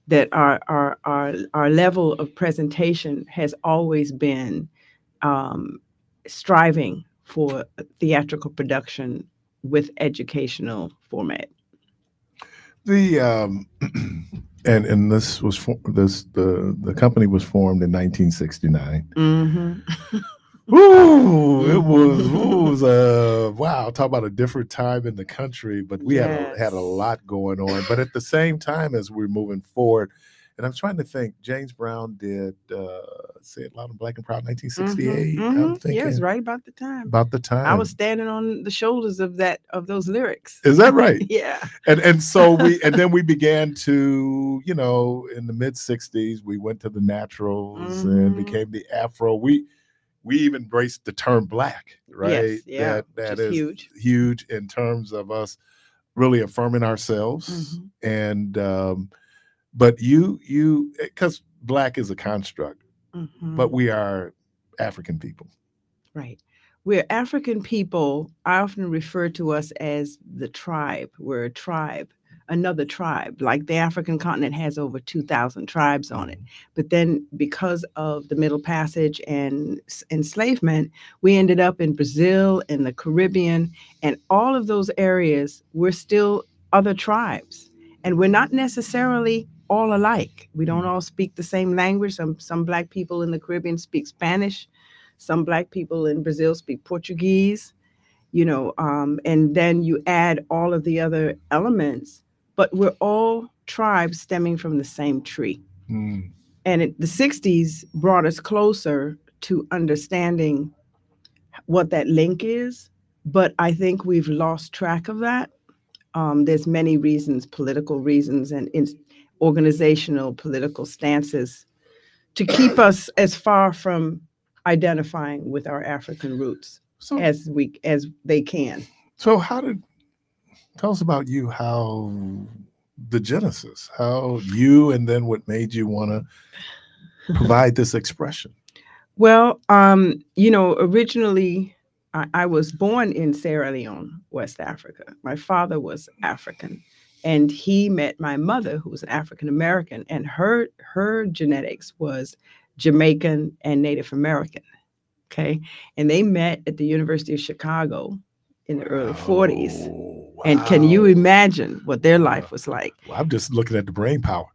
That our level of presentation has always been striving for a theatrical production with educational format. The and this was the company was formed in 1969. Ooh, it was wow, talk about a different time in the country, but we had a lot going on. But at the same time, as we're moving forward, and I'm trying to think, James Brown did Say It Loud and Black and Proud 1968. I'm thinking, yeah, it was right about the time. About the time. I was standing on the shoulders of those lyrics. Is that right? Yeah. And so then we began to, you know, in the mid 60s, we went to the Naturals and became the Afro. We even embraced the term Black, right? Yes, yeah, that is huge in terms of us really affirming ourselves. And but you because Black is a construct, but we are African people. Right. We're African people. I often refer to us as the tribe. We're a tribe, another tribe. Like the African continent has over 2,000 tribes on it. But then because of the Middle Passage and enslavement, we ended up in Brazil, in the Caribbean, and all of those areas, we're still other tribes. And we're not necessarily all alike. We don't all speak the same language. Some Black people in the Caribbean speak Spanish. Some Black people in Brazil speak Portuguese, you know, and then you add all of the other elements, but we're all tribes stemming from the same tree. And the 60s brought us closer to understanding what that link is, but I think we've lost track of that. There's many reasons, political reasons and organizational political stances to keep us as far from identifying with our African roots as they can. So tell us about you, how the genesis, how you, and then what made you want to provide this expression? Well, you know, originally I was born in Sierra Leone, West Africa. My father was African, and he met my mother, who was African American, and her genetics was Jamaican and Native American. Okay. And they met at the University of Chicago in the early 40s. Wow. And can you imagine what their life was like? Well, I'm just looking at the brain power.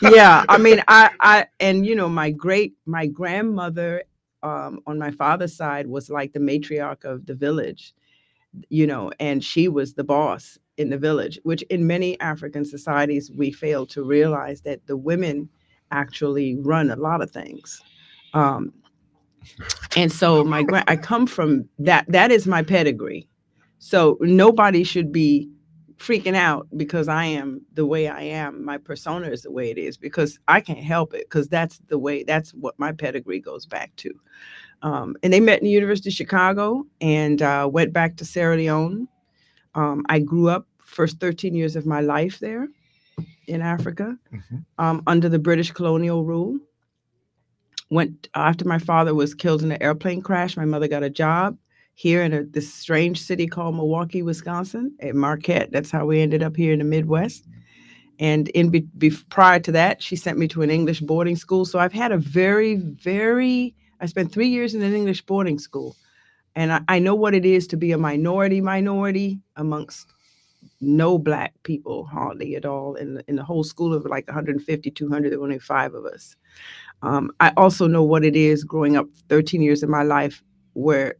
Yeah. I mean, I and you know, my grandmother on my father's side was like the matriarch of the village, you know, and she was the boss in the village, which in many African societies, we fail to realize that the women actually run a lot of things. And so I come from that is my pedigree. So nobody should be freaking out because I am the way I am. My persona is the way it is because I can't help it, because that's what my pedigree goes back to. And they met in the University of Chicago and went back to Sierra Leone. I grew up first 13 years of my life there in Africa, under the British colonial rule. Went after my father was killed in an airplane crash. My mother got a job here in this strange city called Milwaukee, Wisconsin, at Marquette. That's how we ended up here in the Midwest. And prior to that, she sent me to an English boarding school. So I've had a I spent 3 years in an English boarding school. And I know what it is to be a minority amongst no Black people, hardly at all. In the whole school of like 150, 200, there were only 5 of us. I also know what it is growing up 13 years of my life where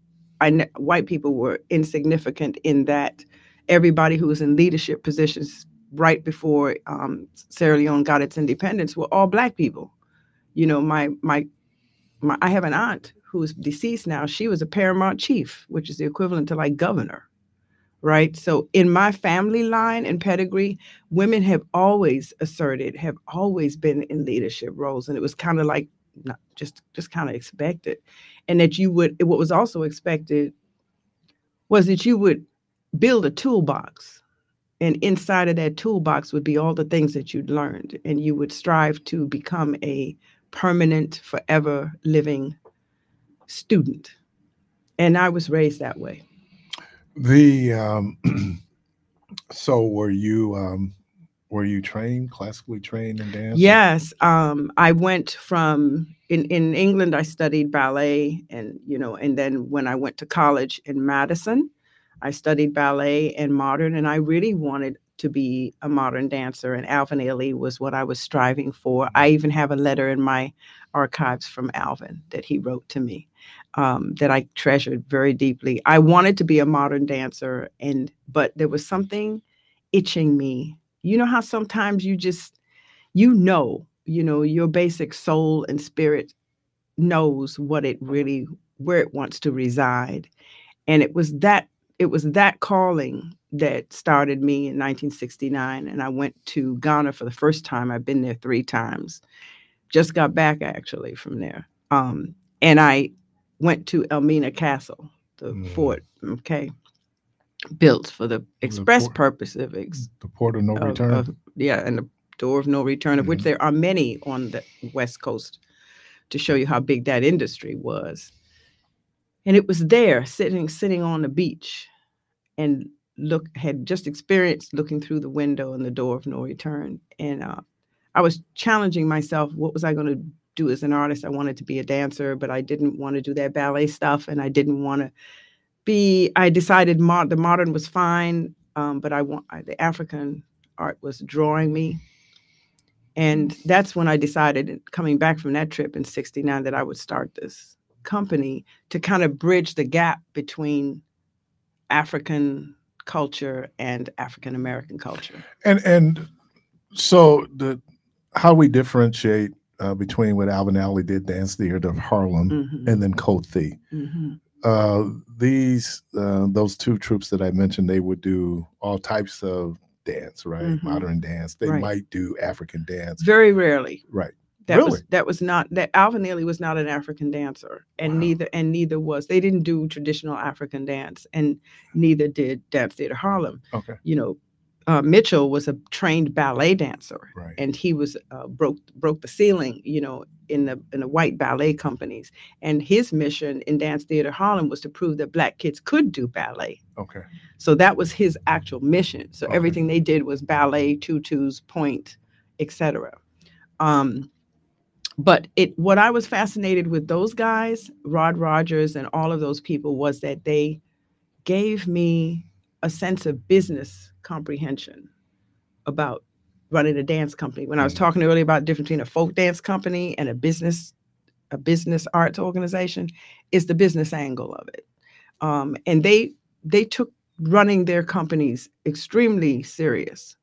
white people were insignificant, in that everybody who was in leadership positions right before Sierra Leone got its independence were all Black people. You know, I have an aunt who's deceased now. She was a paramount chief, which is the equivalent to like governor. Right. So in my family line and pedigree, women have always been in leadership roles. And it was kind of like not just kind of expected. And that what was also expected was that you would build a toolbox. And inside of that toolbox would be all the things that you'd learned. And you would strive to become a permanent, forever living student. And I was raised that way. So were you classically trained in dance? Yes. I went from in England, I studied ballet, and then when I went to college in Madison, I studied ballet and modern, and I really wanted to be a modern dancer, and Alvin Ailey was what I was striving for. I even have a letter in my archives from Alvin that he wrote to me, that I treasured very deeply. I wanted to be a modern dancer, but there was something itching me. You know how sometimes you just, your basic soul and spirit knows where it wants to reside. And it was that calling that started me in 1969. And I went to Ghana for the first time. I've been there 3 times. Just got back actually from there. And I went to Elmina Castle, the fort, built for the express purpose of the port of no return. And the door of no return, of which there are many on the West Coast, to show you how big that industry was. And it was there, sitting on the beach, and had just experienced looking through the window and the door of no return. And I was challenging myself. What was I going to do as an artist? I wanted to be a dancer, but I didn't want to do that ballet stuff, and I didn't want to be. I decided the modern was fine, but the African art was drawing me. And that's when I decided, coming back from that trip in '69, that I would start this company to kind of bridge the gap between African culture and African American culture. And so how we differentiate between what Alvin Ailey did, Dance Theater of Harlem, and then Kothi. Those 2 troupes that I mentioned, they would do all types of dance, right? Modern dance. They might do African dance. Very rarely. Right. That was not that Alvin Ailey was not an African dancer, and neither was they didn't do traditional African dance, and neither did Dance Theater Harlem. Okay. Mitchell was a trained ballet dancer, and he was broke the ceiling, in the white ballet companies. And his mission in Dance Theater Harlem was to prove that Black kids could do ballet. Okay. So that was his actual mission. So everything they did was ballet, tutus, point, etc. But what I was fascinated with those guys, Rod Rogers and all of those people, was that they gave me a sense of business comprehension about running a dance company. When I was talking earlier about the difference between a folk dance company and a business arts organization, is the business angle of it. And they took running their companies extremely serious.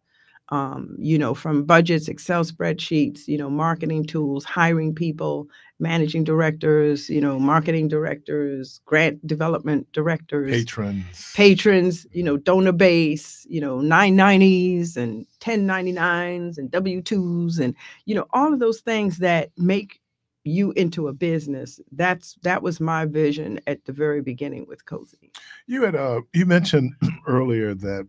from budgets, Excel spreadsheets, marketing tools, hiring people, managing directors, marketing directors, grant development directors, patrons, donor base, 990s and 1099s and W-2s and, all of those things that make you into a business. That was my vision at the very beginning with Cozy. You mentioned earlier that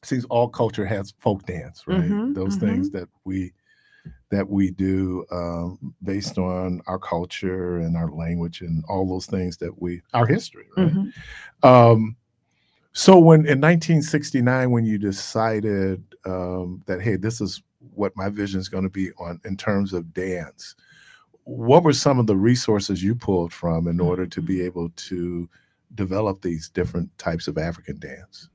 seems all culture has folk dance, right? Those things that we do based on our culture and our language and all those things that our history, right? So when in 1969, when you decided that, hey, this is what my vision is going to be in terms of dance, what were some of the resources you pulled from in order to be able to develop these different types of African dance?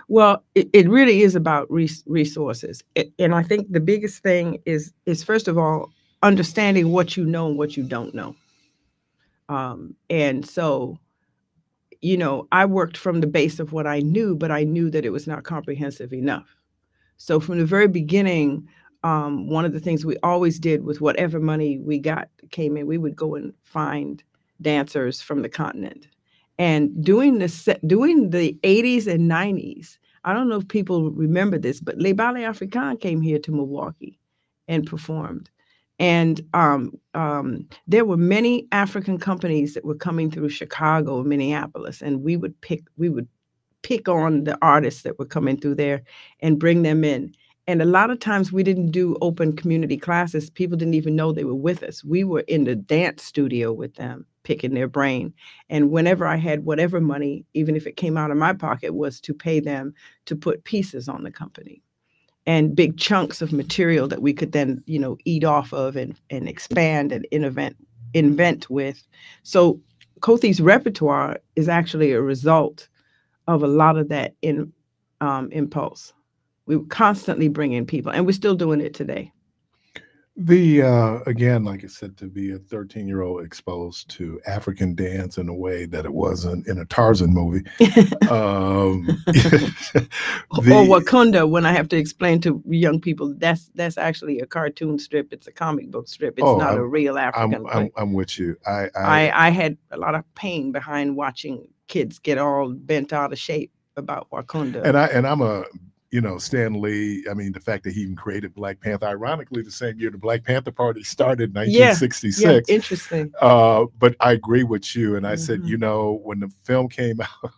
Well, it really is about resources. And I think the biggest thing is first of all, understanding what you know and what you don't know. And so, I worked from the base of what I knew, but I knew that it was not comprehensive enough. So from the very beginning, one of the things we always did with whatever money we came in, we would go and find dancers from the continent. And during the 80s and 90s, I don't know if people remember this, but Les Ballets Africains came here to Milwaukee and performed. And there were many African companies that were coming through Chicago and Minneapolis, and we would pick on the artists that were coming through there and bring them in. And a lot of times we didn't do open community classes. People didn't even know they were with us. We were in the dance studio with them, picking their brain. And whenever I had whatever money, even if it came out of my pocket, was to pay them to put pieces on the company and big chunks of material that we could then, eat off of and expand and invent with. So Kothi's repertoire is actually a result of a lot of that impulse. We were constantly bringing people, and we're still doing it today. Again, like I said, to be a 13-year-old exposed to African dance in a way that it wasn't in a Tarzan movie. Or Wakanda, when I have to explain to young people, that's actually a cartoon strip. It's a comic book strip. It's not a real African thing. I'm with you. I had a lot of pain behind watching kids get all bent out of shape about Wakanda. And I'm a Stan Lee, the fact that he even created Black Panther, ironically, the same year the Black Panther Party started in 1966. Yeah, interesting. But I agree with you. And I said, when the film came out,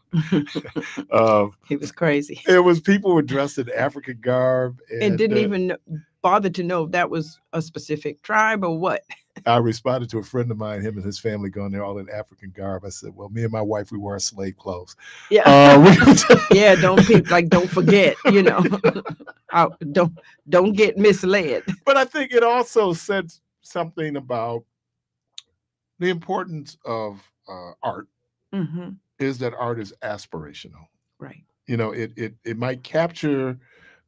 it was crazy. It was people were dressed in African garb. And didn't even bother to know if that was a specific tribe or what. I responded to a friend of mine, him and his family going there all in African garb. I said, well, me and my wife, we wear slave clothes. Yeah. Yeah. Don't forget, don't get misled. But I think it also said something about the importance of art is that art is aspirational. Right. It might capture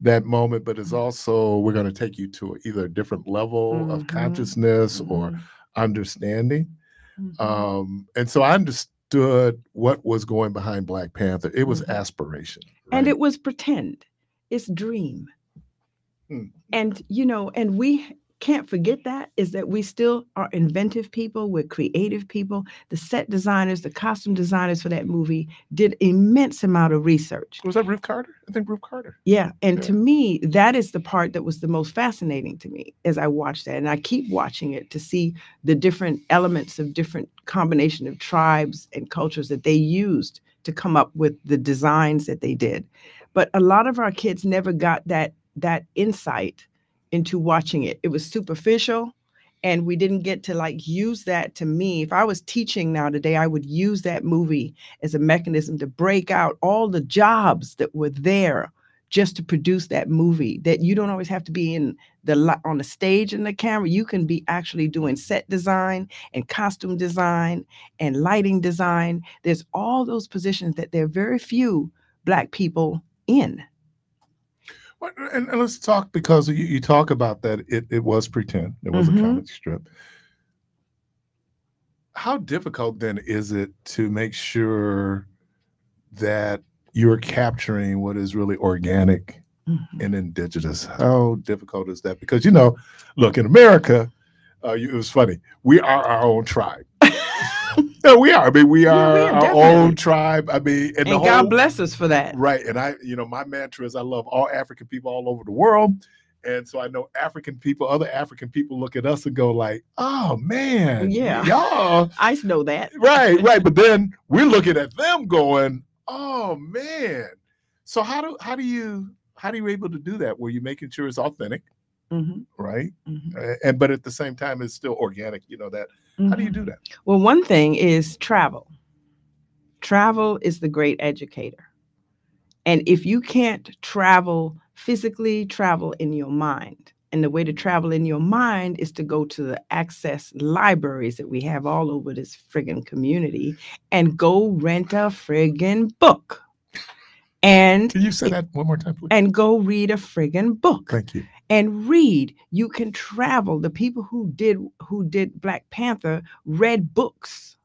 that moment, but it's also, we're going to take you to either a different level of consciousness or understanding. And so I understood what was going behind Black Panther. It was aspiration. Right? And it was pretend. It's dream. And, and we can't forget that we still are inventive people. We're creative people. The set designers, the costume designers for that movie did immense amount of research. Was that Ruth Carter? I think Ruth Carter. Yeah. And to me, that is the part that was the most fascinating to me as I watched that. And I keep watching it to see the different elements of different combination of tribes and cultures that they used to come up with the designs that they did. But a lot of our kids never got that insight into watching it. It was superficial, and we didn't get to use that. To me, if I was teaching now today, I would use that movie as a mechanism to break out all the jobs that were there just to produce that movie, that you don't always have to be on the stage in the camera. You can be actually doing set design and costume design and lighting design. There's all those positions that there are very few Black people in. And let's talk, because you talk about that. It was pretend. It was a comic strip. How difficult then is it to make sure that you're capturing what is really organic and indigenous. How difficult is that? Because, you know, look, in America, it was funny. We are our own tribe. No, we are. I mean, we are our definitely. own tribe. I mean, and God bless us for that. Right. And my mantra is I love all African people all over the world. And so I know African people, other African people look at us and go like, oh man, Yeah. y'all. I know that. Right. But then we're looking at them going, oh man. So how do you able to do that? Where you're making sure it's authentic, right? And but at the same time, it's still organic. You know that. How do you do that? Well, one thing is travel. Travel is the great educator. And if you can't travel physically, travel in your mind. And the way to travel in your mind is to go to the access libraries that we have all over this friggin' community and go rent a friggin' book. And can you say that one more time, please? And go read a friggin' book. Thank you. And read. You can travel. The people who did Black Panther read books.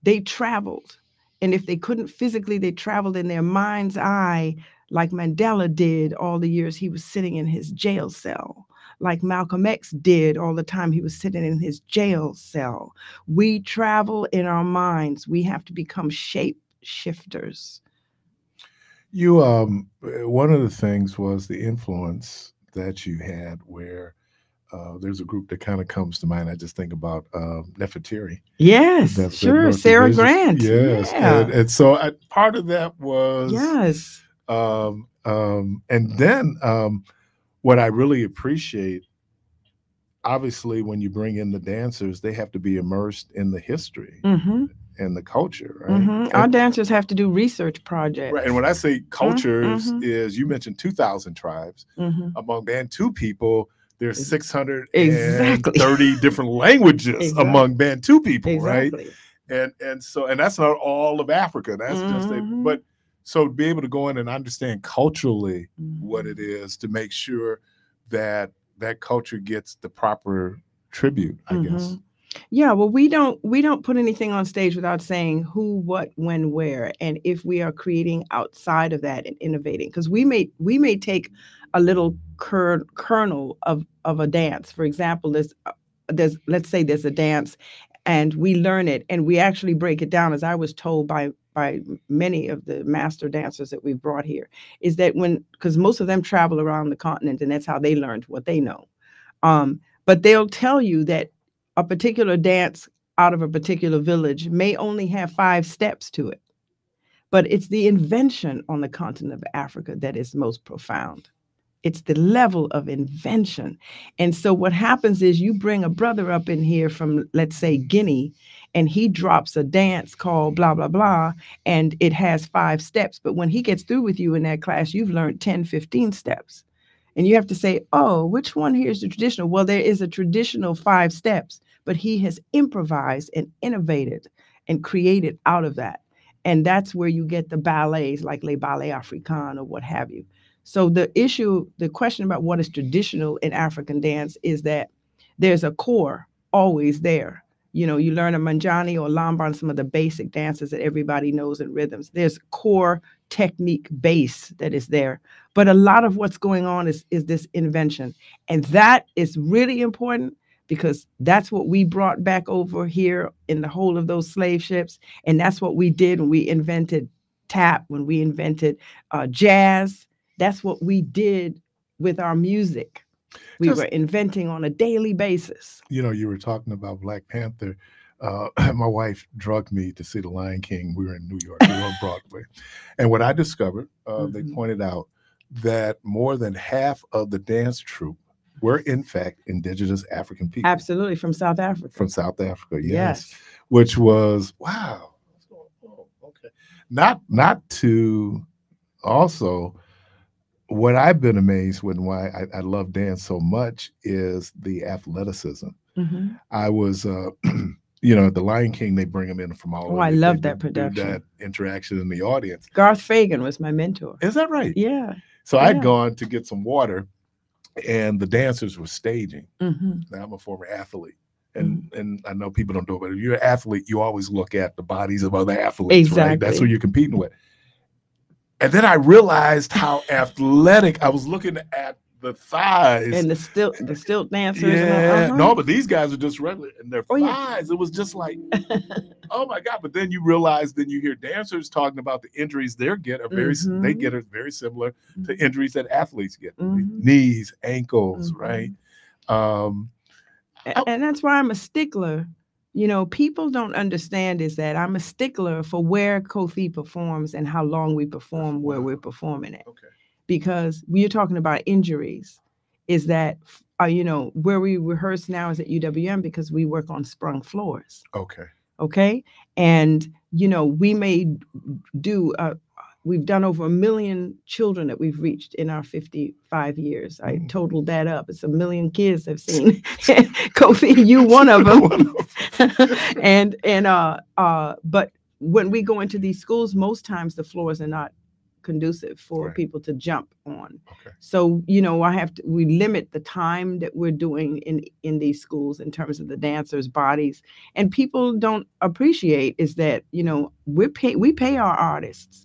They traveled. And if they couldn't physically, they traveled in their mind's eye, like Mandela did all the years he was sitting in his jail cell, like Malcolm X did all the time he was sitting in his jail cell. We travel in our minds. We have to become shape shifters. You, one of the things was the influence that you had where there's a group that kind of comes to mind. I just think about Nefertiti. Yes, sure. Sarah Grant. Yes. Yeah. And so part of that was. Yes. And then what I really appreciate, obviously, when you bring in the dancers, they have to be immersed in the history and the culture, right? Our dancers have to do research projects. Right. And when I say cultures, is you mentioned 2,000 tribes. Among Bantu people, there's 630 different languages among Bantu people, right? And that's not all of Africa. That's just but so to be able to go in and understand culturally what it is to make sure that that culture gets the proper tribute, I guess. Yeah, well, we don't put anything on stage without saying who, what, when, where, and if we are creating outside of that and innovating, because we may take a little kernel of a dance. For example, let's say there's a dance, and we learn it, and we actually break it down, as I was told by many of the master dancers that we've brought here, is that because most of them travel around the continent, and that's how they learned what they know. But they'll tell you that a particular dance out of a particular village may only have 5 steps to it. But it's the invention on the continent of Africa that is most profound. It's the level of invention. And so what happens is you bring a brother up in here from, let's say, Guinea, and he drops a dance called blah, blah, blah, and it has 5 steps. But when he gets through with you in that class, you've learned 10, 15 steps. And you have to say, oh, which one here is the traditional? Well, there is a traditional 5 steps, but he has improvised and innovated and created out of that. And that's where you get the ballets like Les Ballets Africains or what have you. So the question about what is traditional in African dance is that there's a core always there. You know, you learn a manjani or lamban, some of the basic dances that everybody knows in rhythms. There's core technique base that is there. But a lot of what's going on is this invention. And that is really important because that's what we brought back over here in the whole of those slave ships. And that's what we did when we invented tap, when we invented jazz. That's what we did with our music. We were inventing on a daily basis. You know, you were talking about Black Panther. My wife drugged me to see The Lion King. We were in New York, we were on Broadway. And what I discovered, they pointed out that more than half of the dance troupe were, in fact, indigenous African people. Absolutely, from South Africa. From South Africa, yes. Which was, wow. Okay. Not to also... What I've been amazed with and why I love dance so much is the athleticism. I was, you know, at The Lion King, they bring them in from all over. Oh, I love that production. That interaction in the audience. Garth Fagan was my mentor. Is that right? Yeah. So I'd gone to get some water and the dancers were staging. Now I'm a former athlete. And I know people don't do it, but if you're an athlete, you always look at the bodies of other athletes, right? That's who you're competing with. And then I realized how athletic. I was looking at the thighs and the stilt dancers. Yeah, and no, but these guys are just regular, and their yeah. thighs. It was just like, oh my god! But then you realize, then you hear dancers talking about the injuries they get are very, they get are very similar to injuries that athletes get: knees, ankles, right? And that's why I'm a stickler. You know, people don't understand is that I'm a stickler for where Kofi performs and how long we perform where we're performing it. Okay. Because we're talking about injuries, is that, you know, where we rehearse now is at UWM because we work on sprung floors. Okay. Okay. And, you know, we may do, we've done over 1 million children that we've reached in our 55 years. I totaled that up. It's 1 million kids I've seen. Kofi, you one of them. But when we go into these schools, most times the floors are not conducive for people to jump on. Okay. So, you know, we limit the time that we're doing in these schools in terms of the dancers' bodies. And people don't appreciate is that, you know, we pay our artists.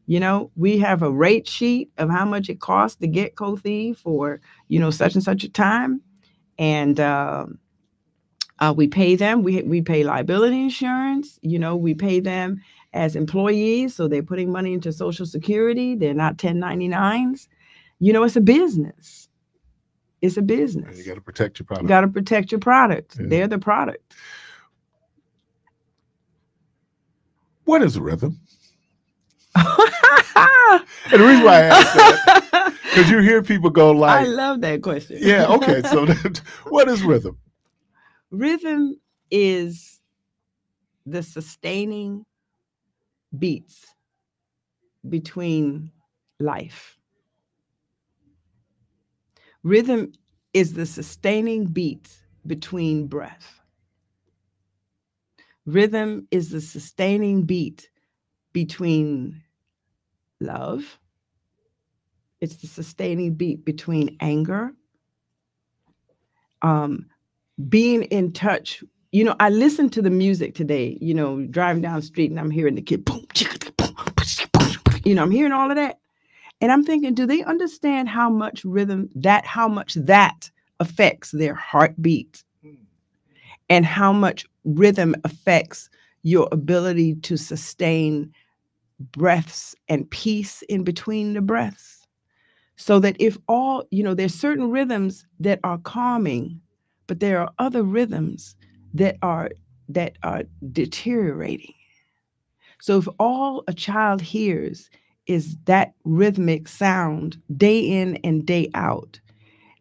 You know, we have a rate sheet of how much it costs to get Kofi for, you know, such and such a time. And we pay them. We pay liability insurance. You know, we pay them as employees. So they're putting money into Social Security. They're not 1099s. You know, it's a business. It's a business. And you got to protect your product. You got to protect your product. Yeah. They're the product. What is rhythm? And the reason why I asked that, because you hear people go like, I love that question. Yeah, okay. So what is rhythm? Rhythm is the sustaining beats between life. Rhythm is the sustaining beats between breath. Rhythm is the sustaining beat between love. It's the sustaining beat between anger. Being in touch. You know, I listened to the music today, you know, driving down the street and I'm hearing the kid, boom, chicka, boom, you know, I'm hearing all of that. And I'm thinking, do they understand how much rhythm, how much that affects their heartbeat? And how much rhythm affects your ability to sustain breaths and peace in between the breaths? So that if all, you know, there's certain rhythms that are calming, but there are other rhythms that are deteriorating. So if all a child hears is that rhythmic sound day in and day out,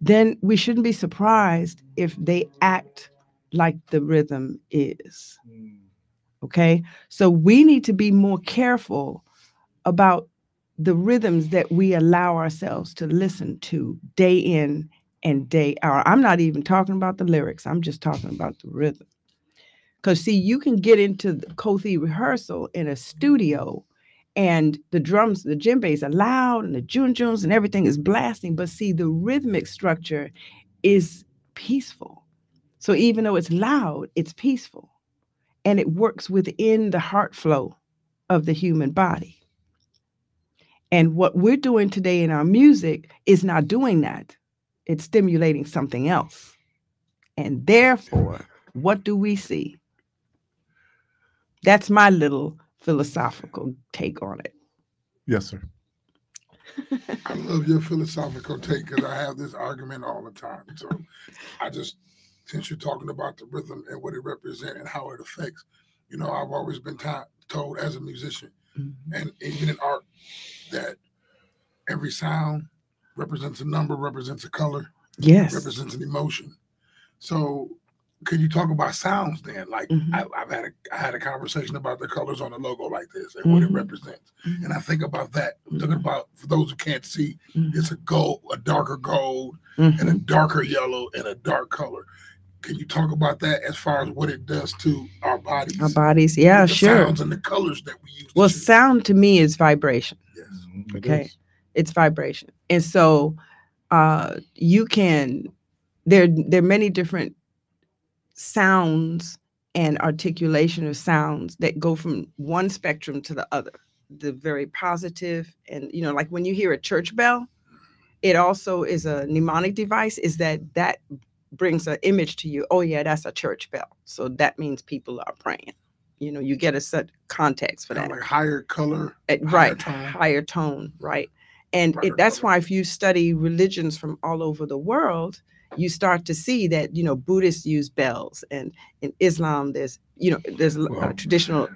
then we shouldn't be surprised if they act like the rhythm is. Okay? So we need to be more careful about the rhythms that we allow ourselves to listen to day in and day out. I'm not even talking about the lyrics. I'm just talking about the rhythm. Because, see, you can get into the Kofi rehearsal in a studio and the drums, the djembes are loud and the junjuns and everything is blasting. But see, the rhythmic structure is peaceful. So even though it's loud, it's peaceful. And it works within the heart flow of the human body. And what we're doing today in our music is not doing that. It's stimulating something else. And therefore, what do we see? That's my little philosophical take on it. Yes, sir. I love your philosophical take because I have this argument all the time. So I just, since you're talking about the rhythm and what it represents and how it affects, you know, I've always been told as a musician and even in art that every sound represents a number, represents a color, represents an emotion. So could you talk about sounds then? Like I had a conversation about the colors on the logo like this and what it represents. And I think about that. I'm talking about, for those who can't see, it's a darker gold and a darker yellow and a dark color. Can you talk about that as far as what it does to our bodies? Our bodies, yeah, the sure. Sounds and the colors that we use. Well, sound to me is vibration. Yes. Okay. It's vibration. And so you can, there are many different sounds and articulation of sounds that go from one spectrum to the other. the very positive. And, you know, like when you hear a church bell, it also is a mnemonic device, is that brings an image to you. Oh yeah, that's a church bell. So that means people are praying. You know, you get a set context for that. Like higher color, right? Higher tone, right? And that's why if you study religions from all over the world, you start to see that, you know, Buddhists use bells, and in Islam there's traditional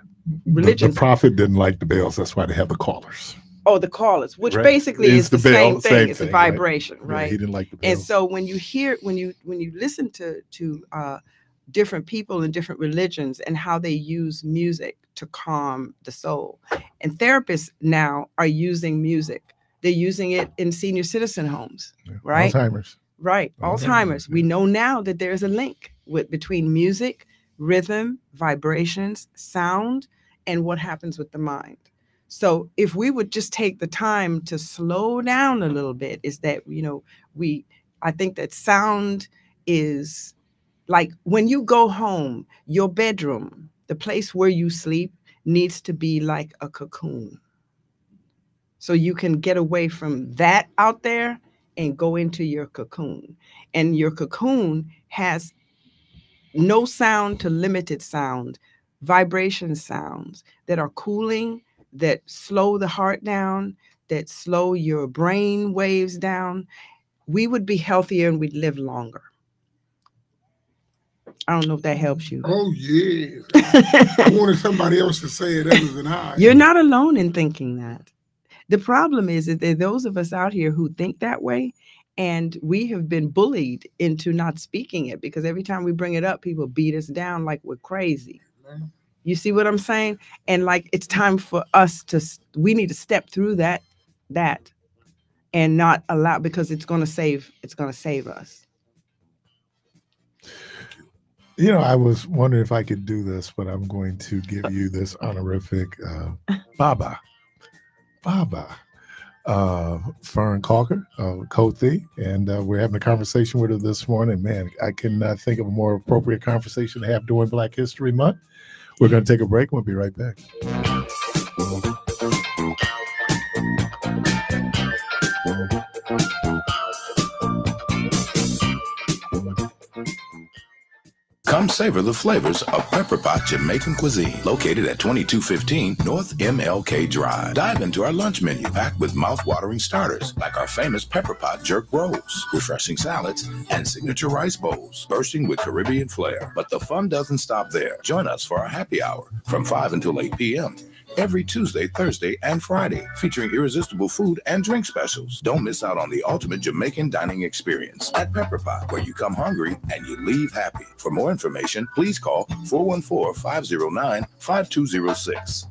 religions. The prophet didn't like the bells. That's why they have the callers. Oh, the callers, which Right. basically It's is the the bell, same thing. same It's a thing, right. vibration, Yeah, right? he didn't like the bells. And so when you hear, when you listen to different people in different religions and how they use music to calm the soul, and therapists now are using music. They're using it in senior citizen homes, right? Alzheimer's. Right, Alzheimer's. We know now that there's a link between music, rhythm, vibrations, sound, and what happens with the mind. So if we would just take the time to slow down a little bit, is that, you know, I think that sound is like when you go home, your bedroom, the place where you sleep, needs to be like a cocoon. So you can get away from that out there and go into your cocoon. And your cocoon has no sound to limited sound, vibration sounds that are cooling, that slow the heart down, that slow your brain waves down. We would be healthier and we'd live longer. I don't know if that helps you. Oh, yeah. I wanted somebody else to say it other than I. You're not alone in thinking that. The problem is that there are those of us out here who think that way, and we have been bullied into not speaking it, because every time we bring it up, people beat us down like we're crazy. You see what I'm saying? And like, it's time for us we need to step through that and not allow, because it's going to save us. You know, I was wondering if I could do this, but I'm going to give you this honorific Baba. Fern Calker, Kothi, and we're having a conversation with her this morning. Man, I cannot think of a more appropriate conversation to have during Black History Month. We're going to take a break. We'll be right back. Come savor the flavors of Pepper Pot Jamaican cuisine, located at 2215 North MLK Drive. Dive into our lunch menu packed with mouth-watering starters like our famous Pepper Pot jerk rolls, refreshing salads, and signature rice bowls, bursting with Caribbean flair. But the fun doesn't stop there. Join us for our happy hour from 5 until 8 p.m. every Tuesday, Thursday, and Friday, featuring irresistible food and drink specials. Don't miss out on the ultimate Jamaican dining experience at Pepper Pot, where you come hungry and you leave happy. For more information, please call 414-509-5206.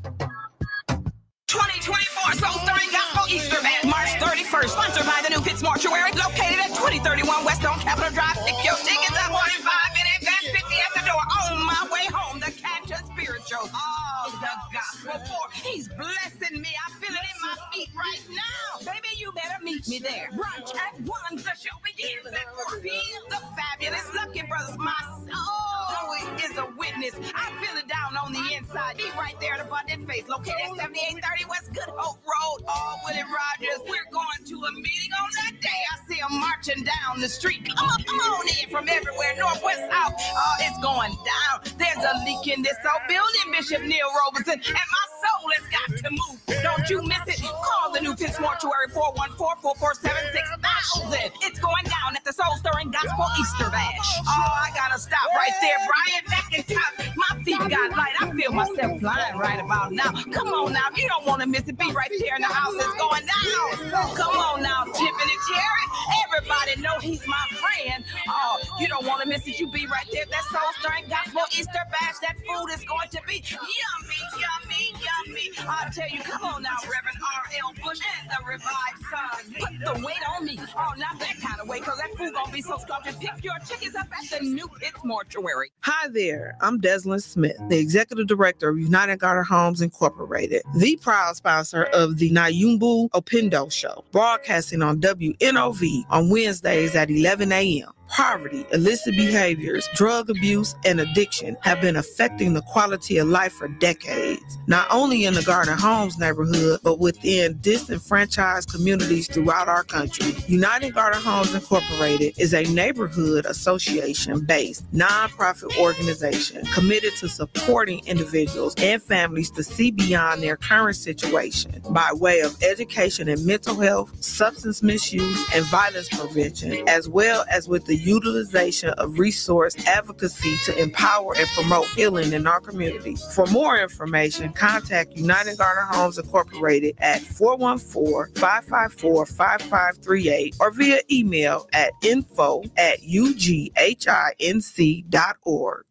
2024 Soul Stirring Gospel Easter Band, March 31st, sponsored by the New Pitts Mortuary, located at 2031 West on Capitol Drive. Pick your tickets up 45 in advance, 50 at the door. On my way home, the Canton Spiritual. Oh, the gospel for he's blessing me. I feel it in my feet right now. Baby, you better meet me there. Brunch at 1. The show begins at 4 p.m. The fabulous Lucky Brothers. My soul is a witness. I feel it down on the inside. Be right there at Abundant Faith, located at 7830 West Good Hope Road. Oh, Willie Rogers. We're going to a meeting on that day. I see them marching down the street. Come on in from everywhere, northwest, south. Oh, it's going down. There's a leak in this old building, Bishop Neil Robertson, and my soul has got to move. Don't you miss it. Call the New Pitts Mortuary 414-447-6000. It's going down at the Soul Stirring Gospel Easter Bash. Oh, I gotta stop right there, Brian. Back in top. My feet got light. I feel myself flying right about now. Come on now. You don't want to miss it. Be right here in the house. It's going down. Come on now, Tiffany Terry. Everybody know he's my friend. Oh, you don't want to miss it. You be right there. That Soul Stirring Gospel Easter Bash. That food is going to be yummy, yummy, yummy. I'll tell you, come on now, Reverend R.L. Bush and the Revived Sons. Put the weight on me. Oh, not that kind of weight, because that food gonna be so scrumptious. Pick your tickets up at the New Pitts Mortuary. Hi there, I'm Deslyn Smith, the Executive Director of United Garden Homes Incorporated, the proud sponsor of the Nayumbu Opendo Show, broadcasting on WNOV on Wednesdays at 11 a.m. poverty, illicit behaviors, drug abuse, and addiction have been affecting the quality of life for decades, not only in the Garden Homes neighborhood, but within disenfranchised communities throughout our country. United Garden Homes Incorporated is a neighborhood association-based nonprofit organization committed to supporting individuals and families to see beyond their current situation by way of education in mental health, substance misuse, and violence prevention, as well as with the utilization of resource advocacy to empower and promote healing in our community. For more information, contact United Garden Homes Incorporated at 414-554-5538 or via email at info@ughinc.org.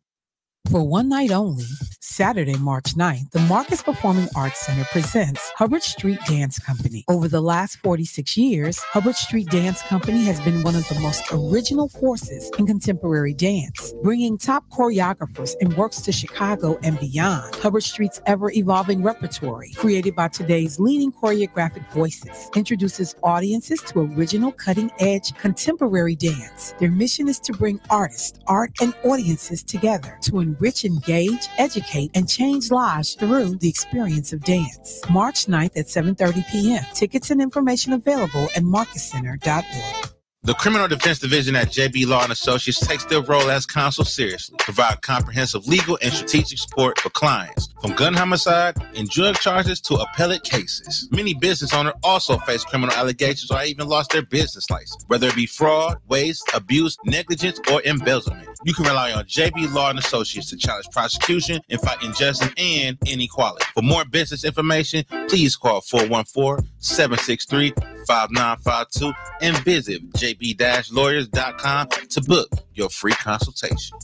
For one night only, Saturday, March 9th, the Marcus Performing Arts Center presents Hubbard Street Dance Company. Over the last 46 years, Hubbard Street Dance Company has been one of the most original forces in contemporary dance, bringing top choreographers and works to Chicago and beyond. Hubbard Street's ever-evolving repertoire, created by today's leading choreographic voices, introduces audiences to original, cutting-edge, contemporary dance. Their mission is to bring artists, art, and audiences together to enrich, engage, educate, and change lives through the experience of dance. March 9th at 7:30 p.m. Tickets and information available at marcuscenter.org. The Criminal Defense Division at JB Law & Associates takes their role as counsel seriously, provide comprehensive legal and strategic support for clients, from gun homicide and drug charges to appellate cases. Many business owners also face criminal allegations or even lost their business license, whether it be fraud, waste, abuse, negligence, or embezzlement. You can rely on JB Law & Associates to challenge prosecution and fight injustice and inequality. For more business information, please call 414-763-5952 and visit jb-lawyers.com to book your free consultation.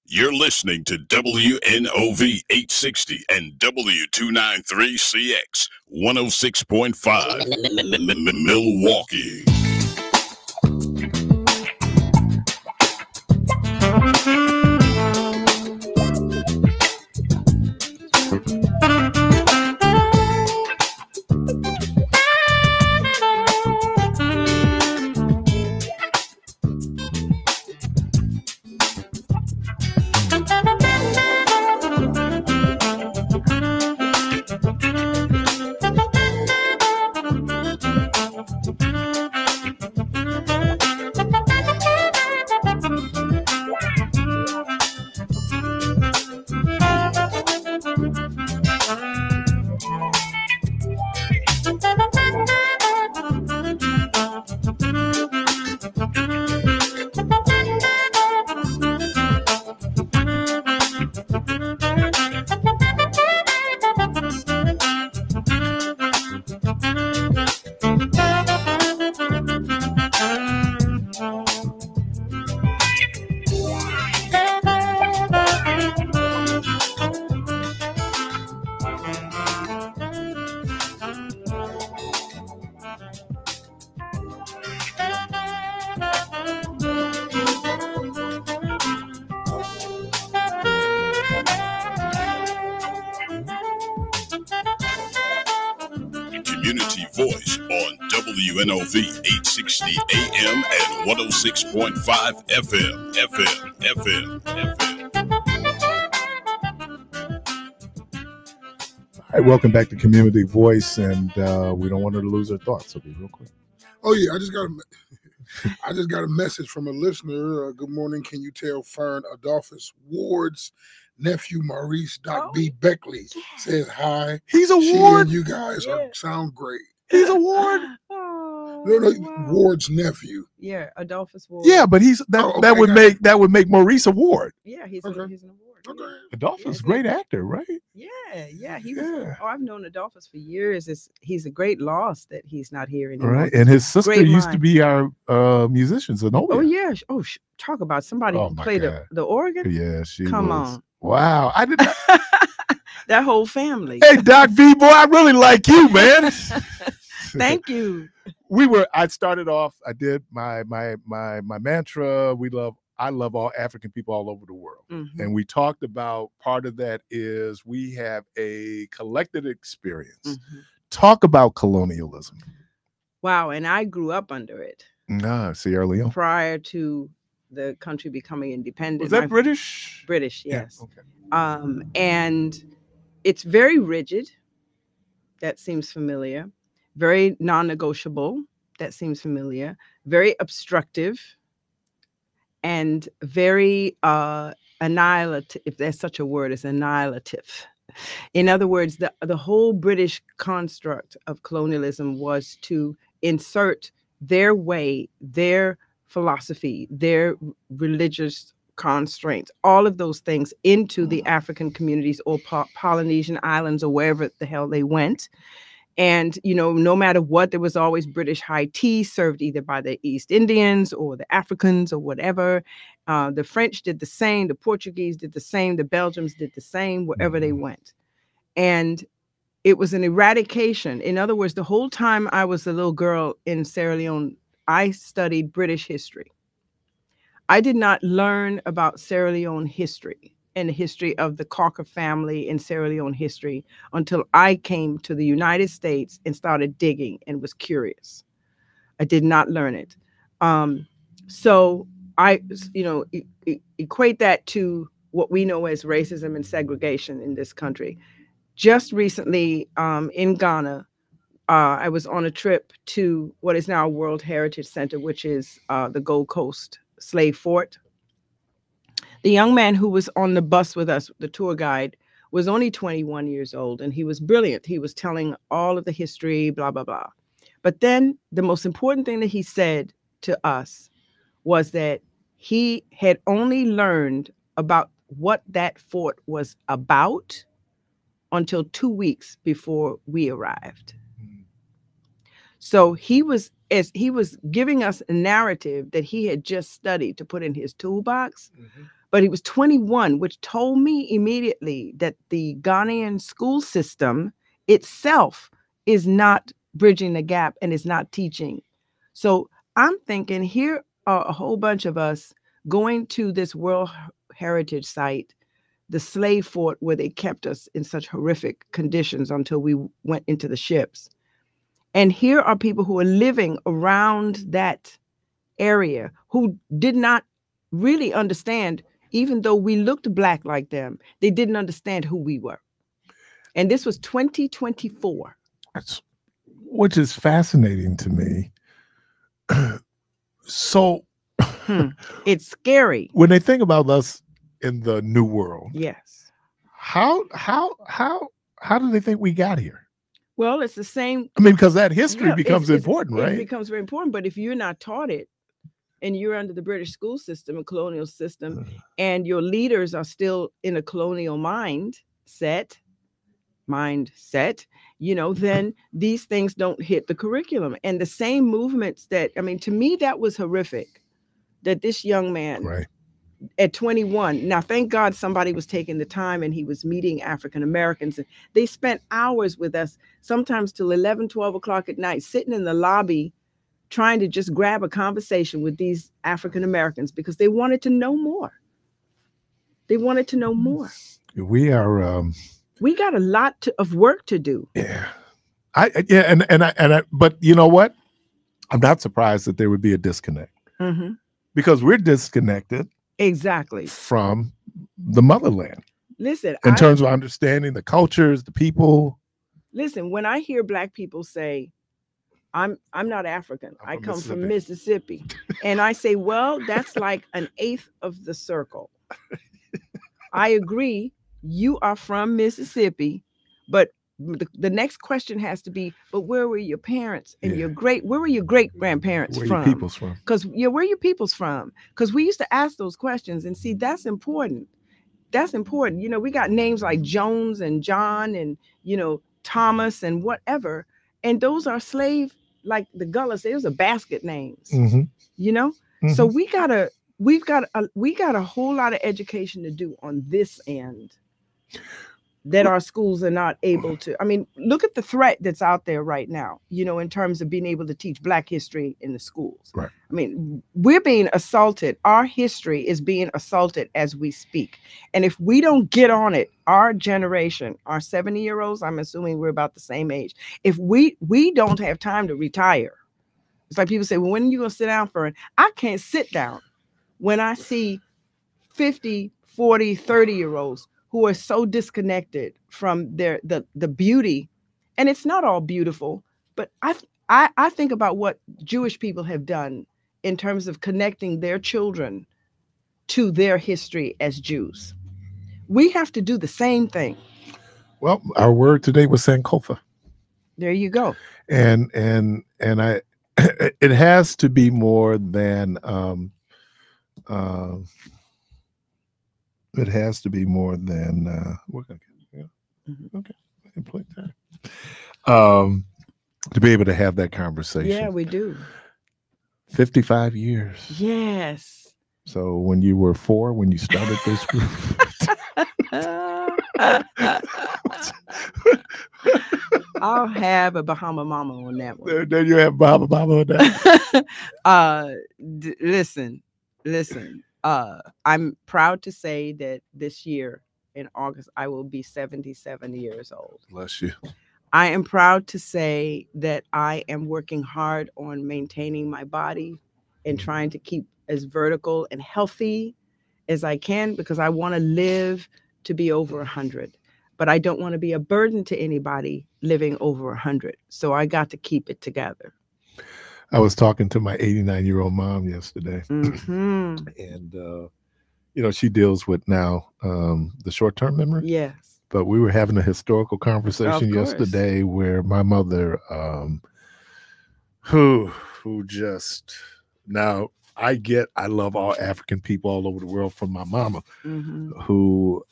You're listening to WNOV 860 and W293CX 106.5 Milwaukee. Community Voice on WNOV 860 AM and 106.5 FM. All right, welcome back to Community Voice, and we don't want her to lose her thoughts, so be real quick. Oh yeah, I just got a message from a listener. Good morning. Can you tell Fern Adolphus Ward's nephew Maurice Doc B. Beckley says hi. He's a She Ward. and you guys sound great. He's a Ward. No, Ward's nephew. Yeah, Adolphus Ward. Yeah, but that would make Maurice a Ward. Yeah, he's an award. Adolphus, great actor, right? Yeah, he was. Oh, I've known Adolphus for years. He's a great loss that he's not here anymore. Right, and his sister Great used mind. to be our musician, Zenobia. Oh yeah. Oh, talk about somebody Oh, who my played God. the organ. Yeah, she Come was. on. Wow, I did not. That whole family. Hey, Doc V, boy, I really like you, man. Thank you. I started off, I did my mantra, I love all African people all over the world. Mhm. And we talked about part of that is we have a collective experience. Mhm. Talk about colonialism. Wow, and I grew up under it. Sierra Leone. prior to the country becoming independent. Was that British? British, Yeah, yes. okay. And it's very rigid. That seems familiar. Very non-negotiable. That seems familiar. Very obstructive. And very annihilative, if there's such a word, is annihilative. In other words, the whole British construct of colonialism was to insert their way, their philosophy, their religious constraints, all of those things into the African communities or Polynesian islands or wherever the hell they went. And, you know, no matter what, there was always British high tea served either by the East Indians or the Africans or whatever. The French did the same. The Portuguese did the same. The Belgians did the same wherever they went. And it was an eradication. In other words, the whole time I was a little girl in Sierra Leone, I studied British history. I did not learn about Sierra Leone history and the history of the Carter family in Sierra Leone history until I came to the United States and started digging and was curious. I did not learn it. So I, you know, equate that to what we know as racism and segregation in this country. Just recently in Ghana, I was on a trip to what is now World Heritage Center, which is the Gold Coast Slave Fort. The young man who was on the bus with us, the tour guide, was only 21 years old, and he was brilliant. He was telling all of the history, blah, blah, blah. But then the most important thing that he said to us was that he had only learned about what that fort was about until 2 weeks before we arrived. So he was giving us a narrative that he had just studied to put in his toolbox. But he was 21, which told me immediately that the Ghanaian school system itself is not bridging the gap and is not teaching. So I'm thinking here are a whole bunch of us going to this World Heritage Site, the slave fort where they kept us in such horrific conditions until we went into the ships. And here are people who are living around that area who did not really understand. Even though we looked Black like them, they didn't understand who we were. And this was 2024. Which is fascinating to me. So it's scary. When they think about us in the New World. Yes. How do they think we got here? Well, it's the same. I mean, because that history becomes important, right? It becomes very important. But if you're not taught it, and you're under the British school system, a colonial system, and your leaders are still in a colonial mindset, you know, then these things don't hit the curriculum. And the same movements that, I mean, to me, that was horrific that this young man at 21, now, thank God somebody was taking the time and he was meeting African Americans. And they spent hours with us, sometimes till 11, 12 o'clock at night, sitting in the lobby, trying to just grab a conversation with these African Americans because they wanted to know more. They wanted to know more. We are. We got a lot of work to do. Yeah, but you know what? I'm not surprised that there would be a disconnect because we're disconnected exactly from the motherland. Listen, in terms of understanding the cultures, the people. Listen, when I hear Black people say, I'm not African. I come from Mississippi. And I say, well, that's like an eighth of the circle. I agree. You are from Mississippi, but the next question has to be, but where were your parents and where were your great grandparents from? Where your people's from? Because where your people's from? Because we used to ask those questions and see, that's important. That's important. You know, we got names like Jones and John and, you know, Thomas and whatever. And those are slave, like the Gullahs, those are basket names, you know? So we've got a whole lot of education to do on this end that our schools are not able to. I mean, look at the threat that's out there right now, you know, in terms of being able to teach Black history in the schools. Right. I mean, we're being assaulted. Our history is being assaulted as we speak. And if we don't get on it, our generation, our 70-year-olds, I'm assuming we're about the same age. If we don't have time to retire, It's like people say, well, when are you going to sit down for it? I can't sit down when I see 50, 40, 30-year-olds who are so disconnected from the beauty. And it's not all beautiful, but I think about what Jewish people have done in terms of connecting their children to their history as Jews. We have to do the same thing. Well, our word today was Sankofa. There you go. And I, it has to be more than it has to be more than okay, I can play that. To be able to have that conversation. Yeah, we do. 55 years. Yes. So when you were 4, when you started this group. I'll have a Bahama Mama on that one. There you have Bahama Mama on that. Listen. I'm proud to say that this year in August, I will be 77 years old. Bless you. I am proud to say that I am working hard on maintaining my body and trying to keep as vertical and healthy as I can, because I want to live to be over 100. But I don't want to be a burden to anybody living over 100. So I got to keep it together. I was talking to my 89-year-old mom yesterday. Mm-hmm. And, you know, she deals with now the short-term memory. Yes. But we were having a historical conversation yesterday where my mother, who just, now I love all African people all over the world from my mama, who,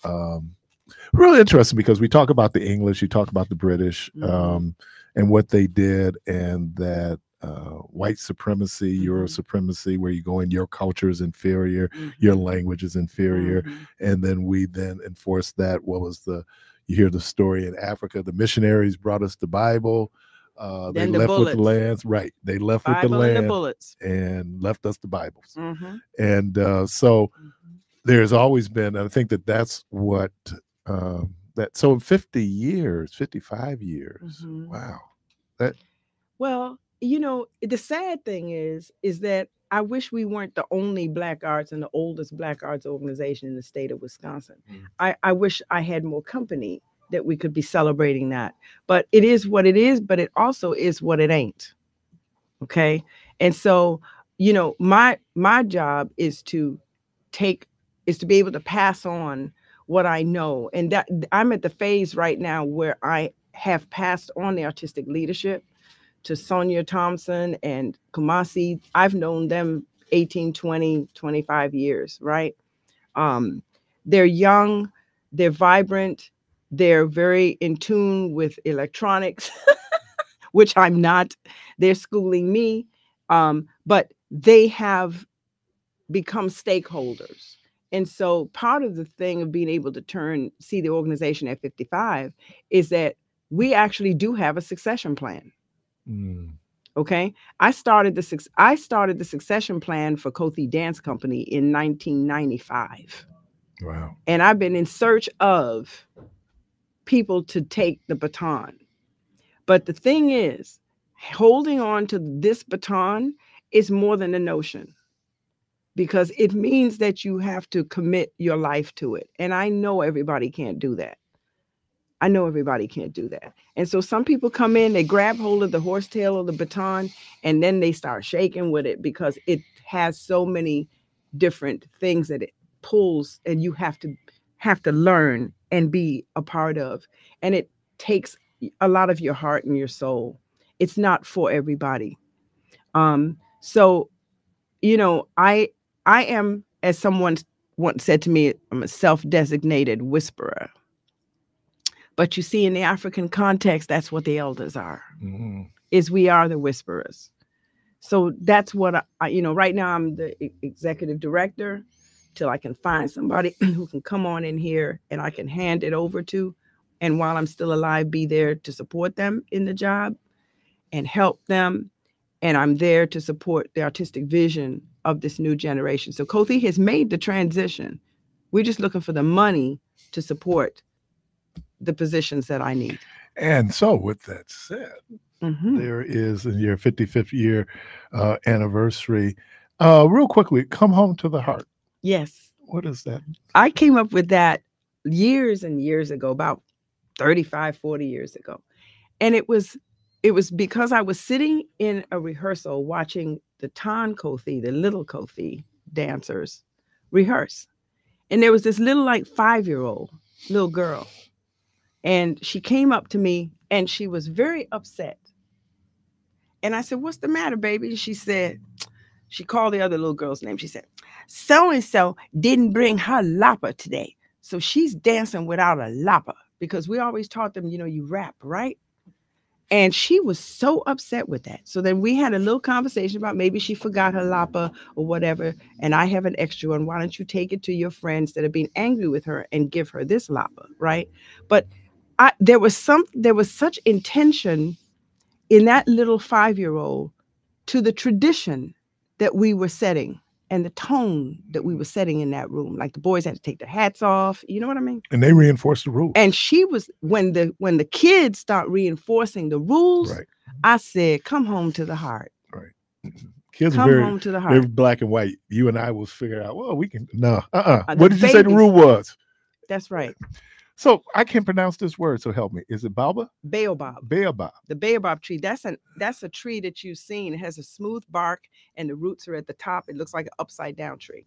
really interesting, because we talk about the English, you talk about the British, and what they did, and that white supremacy, Euro supremacy, where you go in, your culture is inferior, your language is inferior, and then we then enforce that. What was you hear the story in Africa, the missionaries brought us the Bible, they left with the lands, right? They left with the land and left us the Bibles, and so there's always been, I think that's what so in 50 years, 55 years, wow, that. Well, you know, the sad thing is that I wish we weren't the only Black arts and the oldest Black arts organization in the state of Wisconsin. I wish I had more company that we could be celebrating that. But it is what it is, but it also is what it ain't. Okay. And so, you know, my job is to be able to pass on what I know. And that I'm at the phase right now where I have passed on the artistic leadership to Sonia Thompson and Kumasi. I've known them 18, 20, 25 years, right? They're young, they're vibrant, they're very in tune with electronics, which I'm not. They're schooling me, but they have become stakeholders. And so part of the thing of being able to see the organization at 55 is that we actually do have a succession plan. Okay. I started the succession plan for Kothi Dance Company in 1995. Wow. And I've been in search of people to take the baton. But the thing is, holding on to this baton is more than a notion, because it means that you have to commit your life to it. And I know everybody can't do that. And so some people come in, they grab hold of the horsetail of the baton, and then they start shaking with it because it has so many different things that it pulls, and you have to learn and be a part of. And it takes a lot of your heart and your soul. It's not for everybody. So, you know, I am, as someone once said to me, I'm a self-designated whisperer. But you see, in the African context, that's what the elders are, is we are the whisperers. So that's what right now I'm the executive director till I can find somebody who can come on in here and I can hand it over to. And while I'm still alive, be there to support them in the job and help them. And I'm there to support the artistic vision of this new generation. So Kothi has made the transition. We're just looking for the money to support the positions that I need. And so with that said, there is in your 55th year anniversary. Real quickly, come home to the heart. Yes. What is that? I came up with that years and years ago, about 35, 40 years ago. And it was because I was sitting in a rehearsal watching the the little Kothi dancers rehearse. And there was this little like 5-year-old little girl. And she came up to me and she was very upset. And I said, "What's the matter, baby?" She said, she called the other little girl's name. She said, "So-and-so didn't bring her lapa today. So she's dancing without a lapa." Because we always taught them, you rap, right? And she was so upset with that. So then we had a little conversation about maybe she forgot her lapa or whatever. And I have an extra one. Why don't you take it to your friends that are being angry with her and give her this lapa, right? But there was such intention in that little 5-year-old to the tradition that we were setting and the tone that we were setting in that room. Like the boys had to take their hats off. You know what I mean? And they reinforced the rules. And she was, when the kids start reinforcing the rules, right. I said, come home to the heart. Right. Kids come are home to the heart. Very black and white. You and I will figure out, well, we can, no, what did you say the rule was? That's right. So I can't pronounce this word, so help me. Is it baobab? Baobab. Baobab. The baobab tree. That's a tree that you've seen. It has a smooth bark and the roots are at the top. It looks like an upside down tree.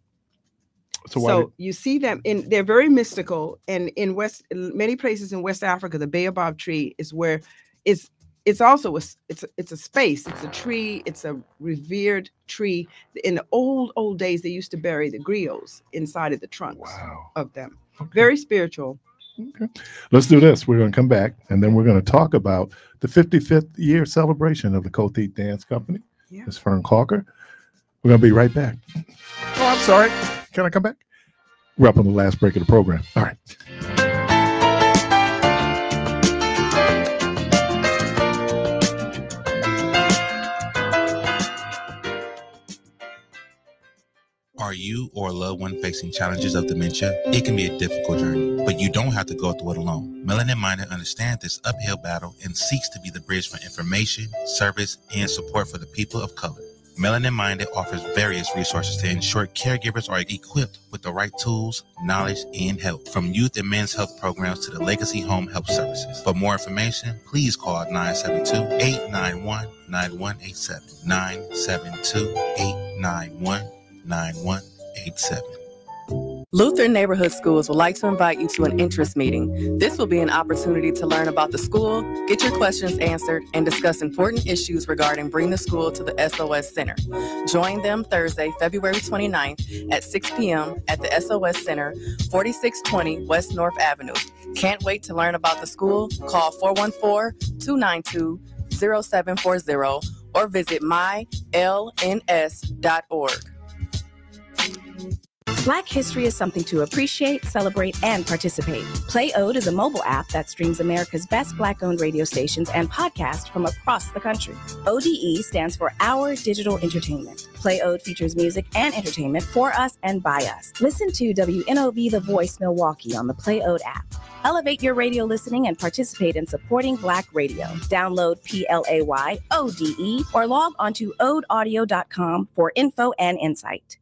So you see them they're very mystical. And in many places in West Africa, the baobab tree is where it's also a space. It's a tree. It's a revered tree. In the old days, they used to bury the griots inside of the trunks of them. Okay. Very spiritual. Okay. Let's do this. We're going to come back, and then we're going to talk about the 55th year celebration of the Kothi Dance Company. Yeah. Ms. Fern Calker. We're going to be right back. Oh, I'm sorry. Can I come back? We're up on the last break of the program. All right. Are you or a loved one facing challenges of dementia? It can be a difficult journey, but you don't have to go through it alone. Melanin Minded understands this uphill battle and seeks to be the bridge for information, service, and support for the people of color. Melanin Minded offers various resources to ensure caregivers are equipped with the right tools, knowledge, and help, from youth and men's health programs to the Legacy Home Health Services. For more information, please call 972-891-9187. 972-891-9187. Lutheran Neighborhood Schools would like to invite you to an interest meeting. This will be an opportunity to learn about the school, get your questions answered, and discuss important issues regarding bringing the school to the SOS Center. Join them Thursday, February 29th at 6 p.m. at the SOS Center, 4620 West North Avenue. Can't wait to learn about the school? Call 414-292-0740 or visit mylns.org. Black history is something to appreciate, celebrate, and participate. Play Ode is a mobile app that streams America's best Black-owned radio stations and podcasts from across the country. ODE stands for Our Digital Entertainment. Play Ode features music and entertainment for us and by us. Listen to WNOV The Voice Milwaukee on the Play Ode app. Elevate your radio listening and participate in supporting Black radio. Download PLAYODE or log on to odeaudio.com for info and insight.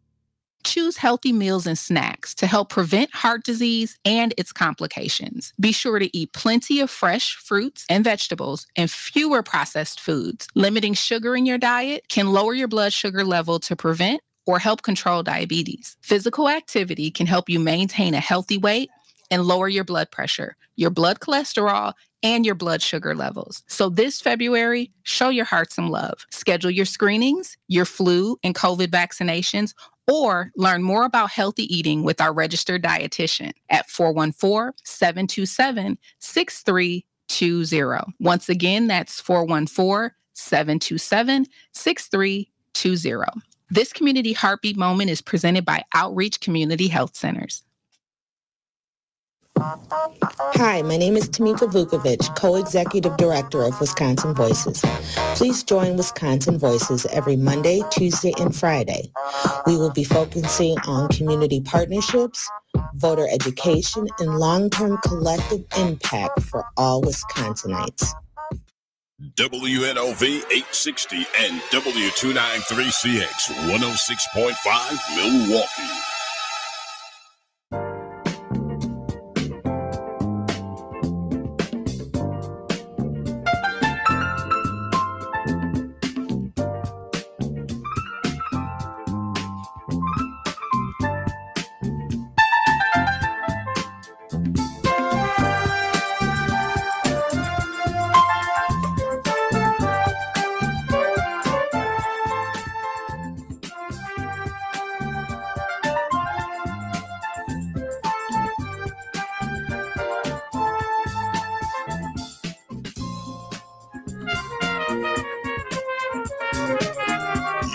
Choose healthy meals and snacks to help prevent heart disease and its complications. Be sure to eat plenty of fresh fruits and vegetables and fewer processed foods. Limiting sugar in your diet can lower your blood sugar level to prevent or help control diabetes. Physical activity can help you maintain a healthy weight and lower your blood pressure, your blood cholesterol, and your blood sugar levels. So this February, show your heart some love. Schedule your screenings, your flu and COVID vaccinations, or learn more about healthy eating with our registered dietitian at 414-727-6320. Once again, that's 414-727-6320. This Community Heartbeat Moment is presented by Outreach Community Health Centers. Hi, my name is Tamika Vukovic, Co-Executive Director of Wisconsin Voices. Please join Wisconsin Voices every Monday, Tuesday, and Friday. We will be focusing on community partnerships, voter education, and long-term collective impact for all Wisconsinites. WNOV 860 and W293CX 106.5 Milwaukee.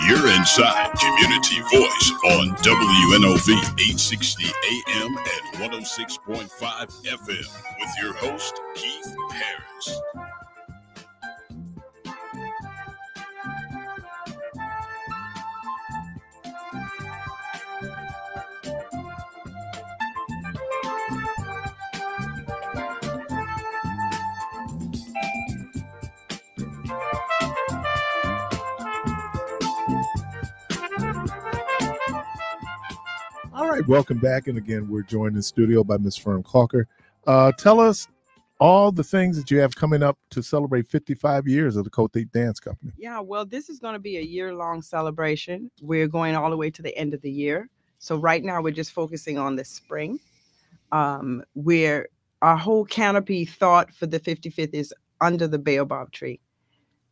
You're inside Community Voice on WNOV 860 AM and 106.5 FM with your host, Keith Parris. All right, welcome back. And again, we're joined in studio by Ms. Fern Calker. Tell us all the things that you have coming up to celebrate 55 years of the Cote Dance Company. Yeah, well, this is going to be a year-long celebration. We're going all the way to the end of the year. So right now, we're just focusing on the spring. Where our whole canopy thought for the 55th is under the baobab tree.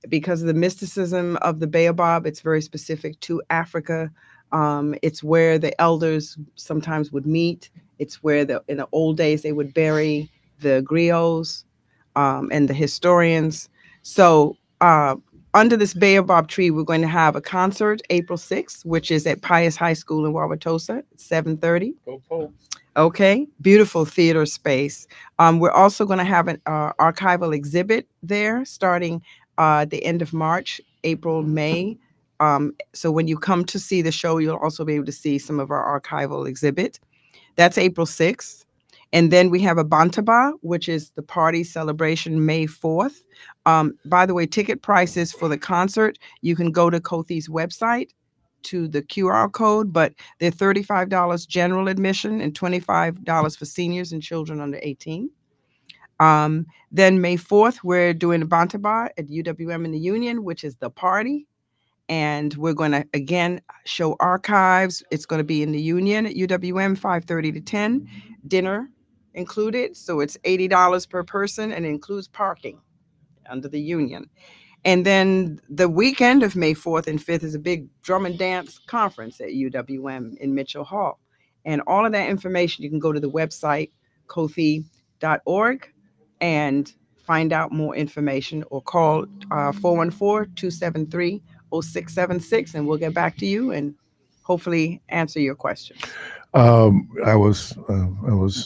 Because of the mysticism of the baobab, it's very specific to Africa. It's where the elders sometimes would meet. It's where in the old days they would bury the griots and the historians. So under this baobab tree, we're going to have a concert April 6th, which is at Parris High School in Wauwatosa at 7:30. Okay, beautiful theater space. We're also going to have an archival exhibit there starting the end of March, April, May. So when you come to see the show, you'll also be able to see some of our archival exhibit. That's April 6th. And then we have a Bantaba, which is the party celebration May 4th. By the way, ticket prices for the concert, you can go to Cothe's website to the QR code, but they're $35 general admission and $25 for seniors and children under 18. Then May 4th, we're doing a Bantaba at UWM in the Union, which is the party. And we're going to, again, show archives. It's going to be in the Union at UWM, 5:30 to 10. Dinner included. So it's $80 per person and includes parking under the Union. And then the weekend of May 4th and 5th is a big drum and dance conference at UWM in Mitchell Hall. And all of that information, you can go to the website, cothe.org, and find out more information or call 414-273-0676, and we'll get back to you and hopefully answer your question. I was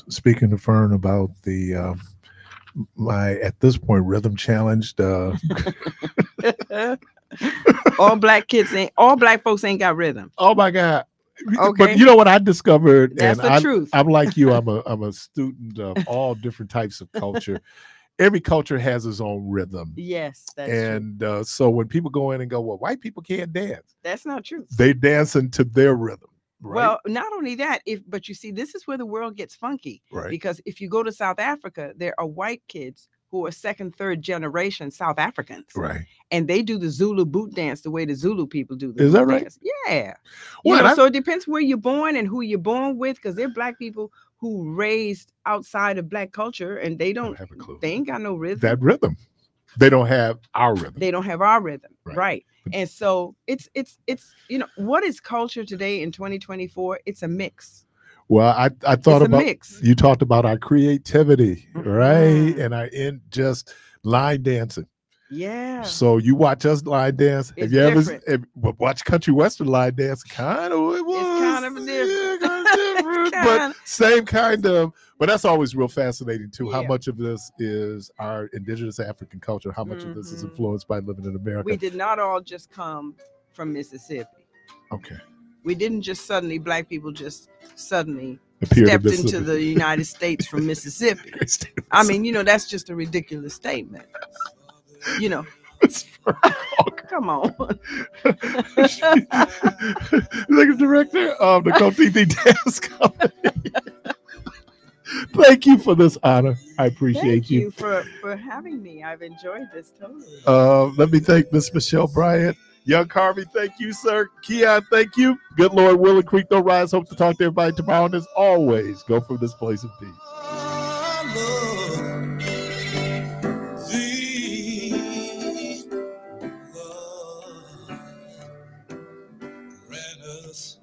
speaking to Fern about the my at this point rhythm challenged. All black folks ain't got rhythm. Oh my God. Okay. But you know what I discovered? That's the truth. I'm like you. I'm a student of all different types of culture. Every culture has its own rhythm. Yes, that's true. And so when people go in and go, well, white people can't dance. That's not true. They dance into their rhythm. Right? Well, not only that, but you see, this is where the world gets funky. Right. Because if you go to South Africa, there are white kids who are second, third generation South Africans. Right. And they do the Zulu boot dance the way the Zulu people do. Is that right? Dance. Yeah. Well, so it depends where you're born and who you're born with, because they're black people who raised outside of black culture and they don't have a clue. They ain't got no rhythm. That rhythm. They don't have our rhythm. They don't have our rhythm. Right. And so it's what is culture today in 2024? It's a mix. Well, I thought about you talked about our creativity, right? And just line dancing. Yeah. So you watch us line dance. It's have you different. ever watch country western line dance? It's kind of different. But same kind of. But that's always real fascinating too. How much of this is our indigenous African culture? How much of this is influenced by living in America? We did not all just come from Mississippi. Okay. We didn't just suddenly, black people just suddenly appeared stepped into the United States from Mississippi. I mean, that's just a ridiculous statement. you know. Come on. Executive Director of the Co-TV Dance Company. Thank you for this honor. I appreciate Thank you for having me. I've enjoyed this totally. Let me thank Miss Michelle Bryant. Young Harvey, thank you, sir. Keon, thank you. Good Lord willing, Creek Don't Rise. Hope to talk to everybody tomorrow. And as always, go from this place of peace. Grant us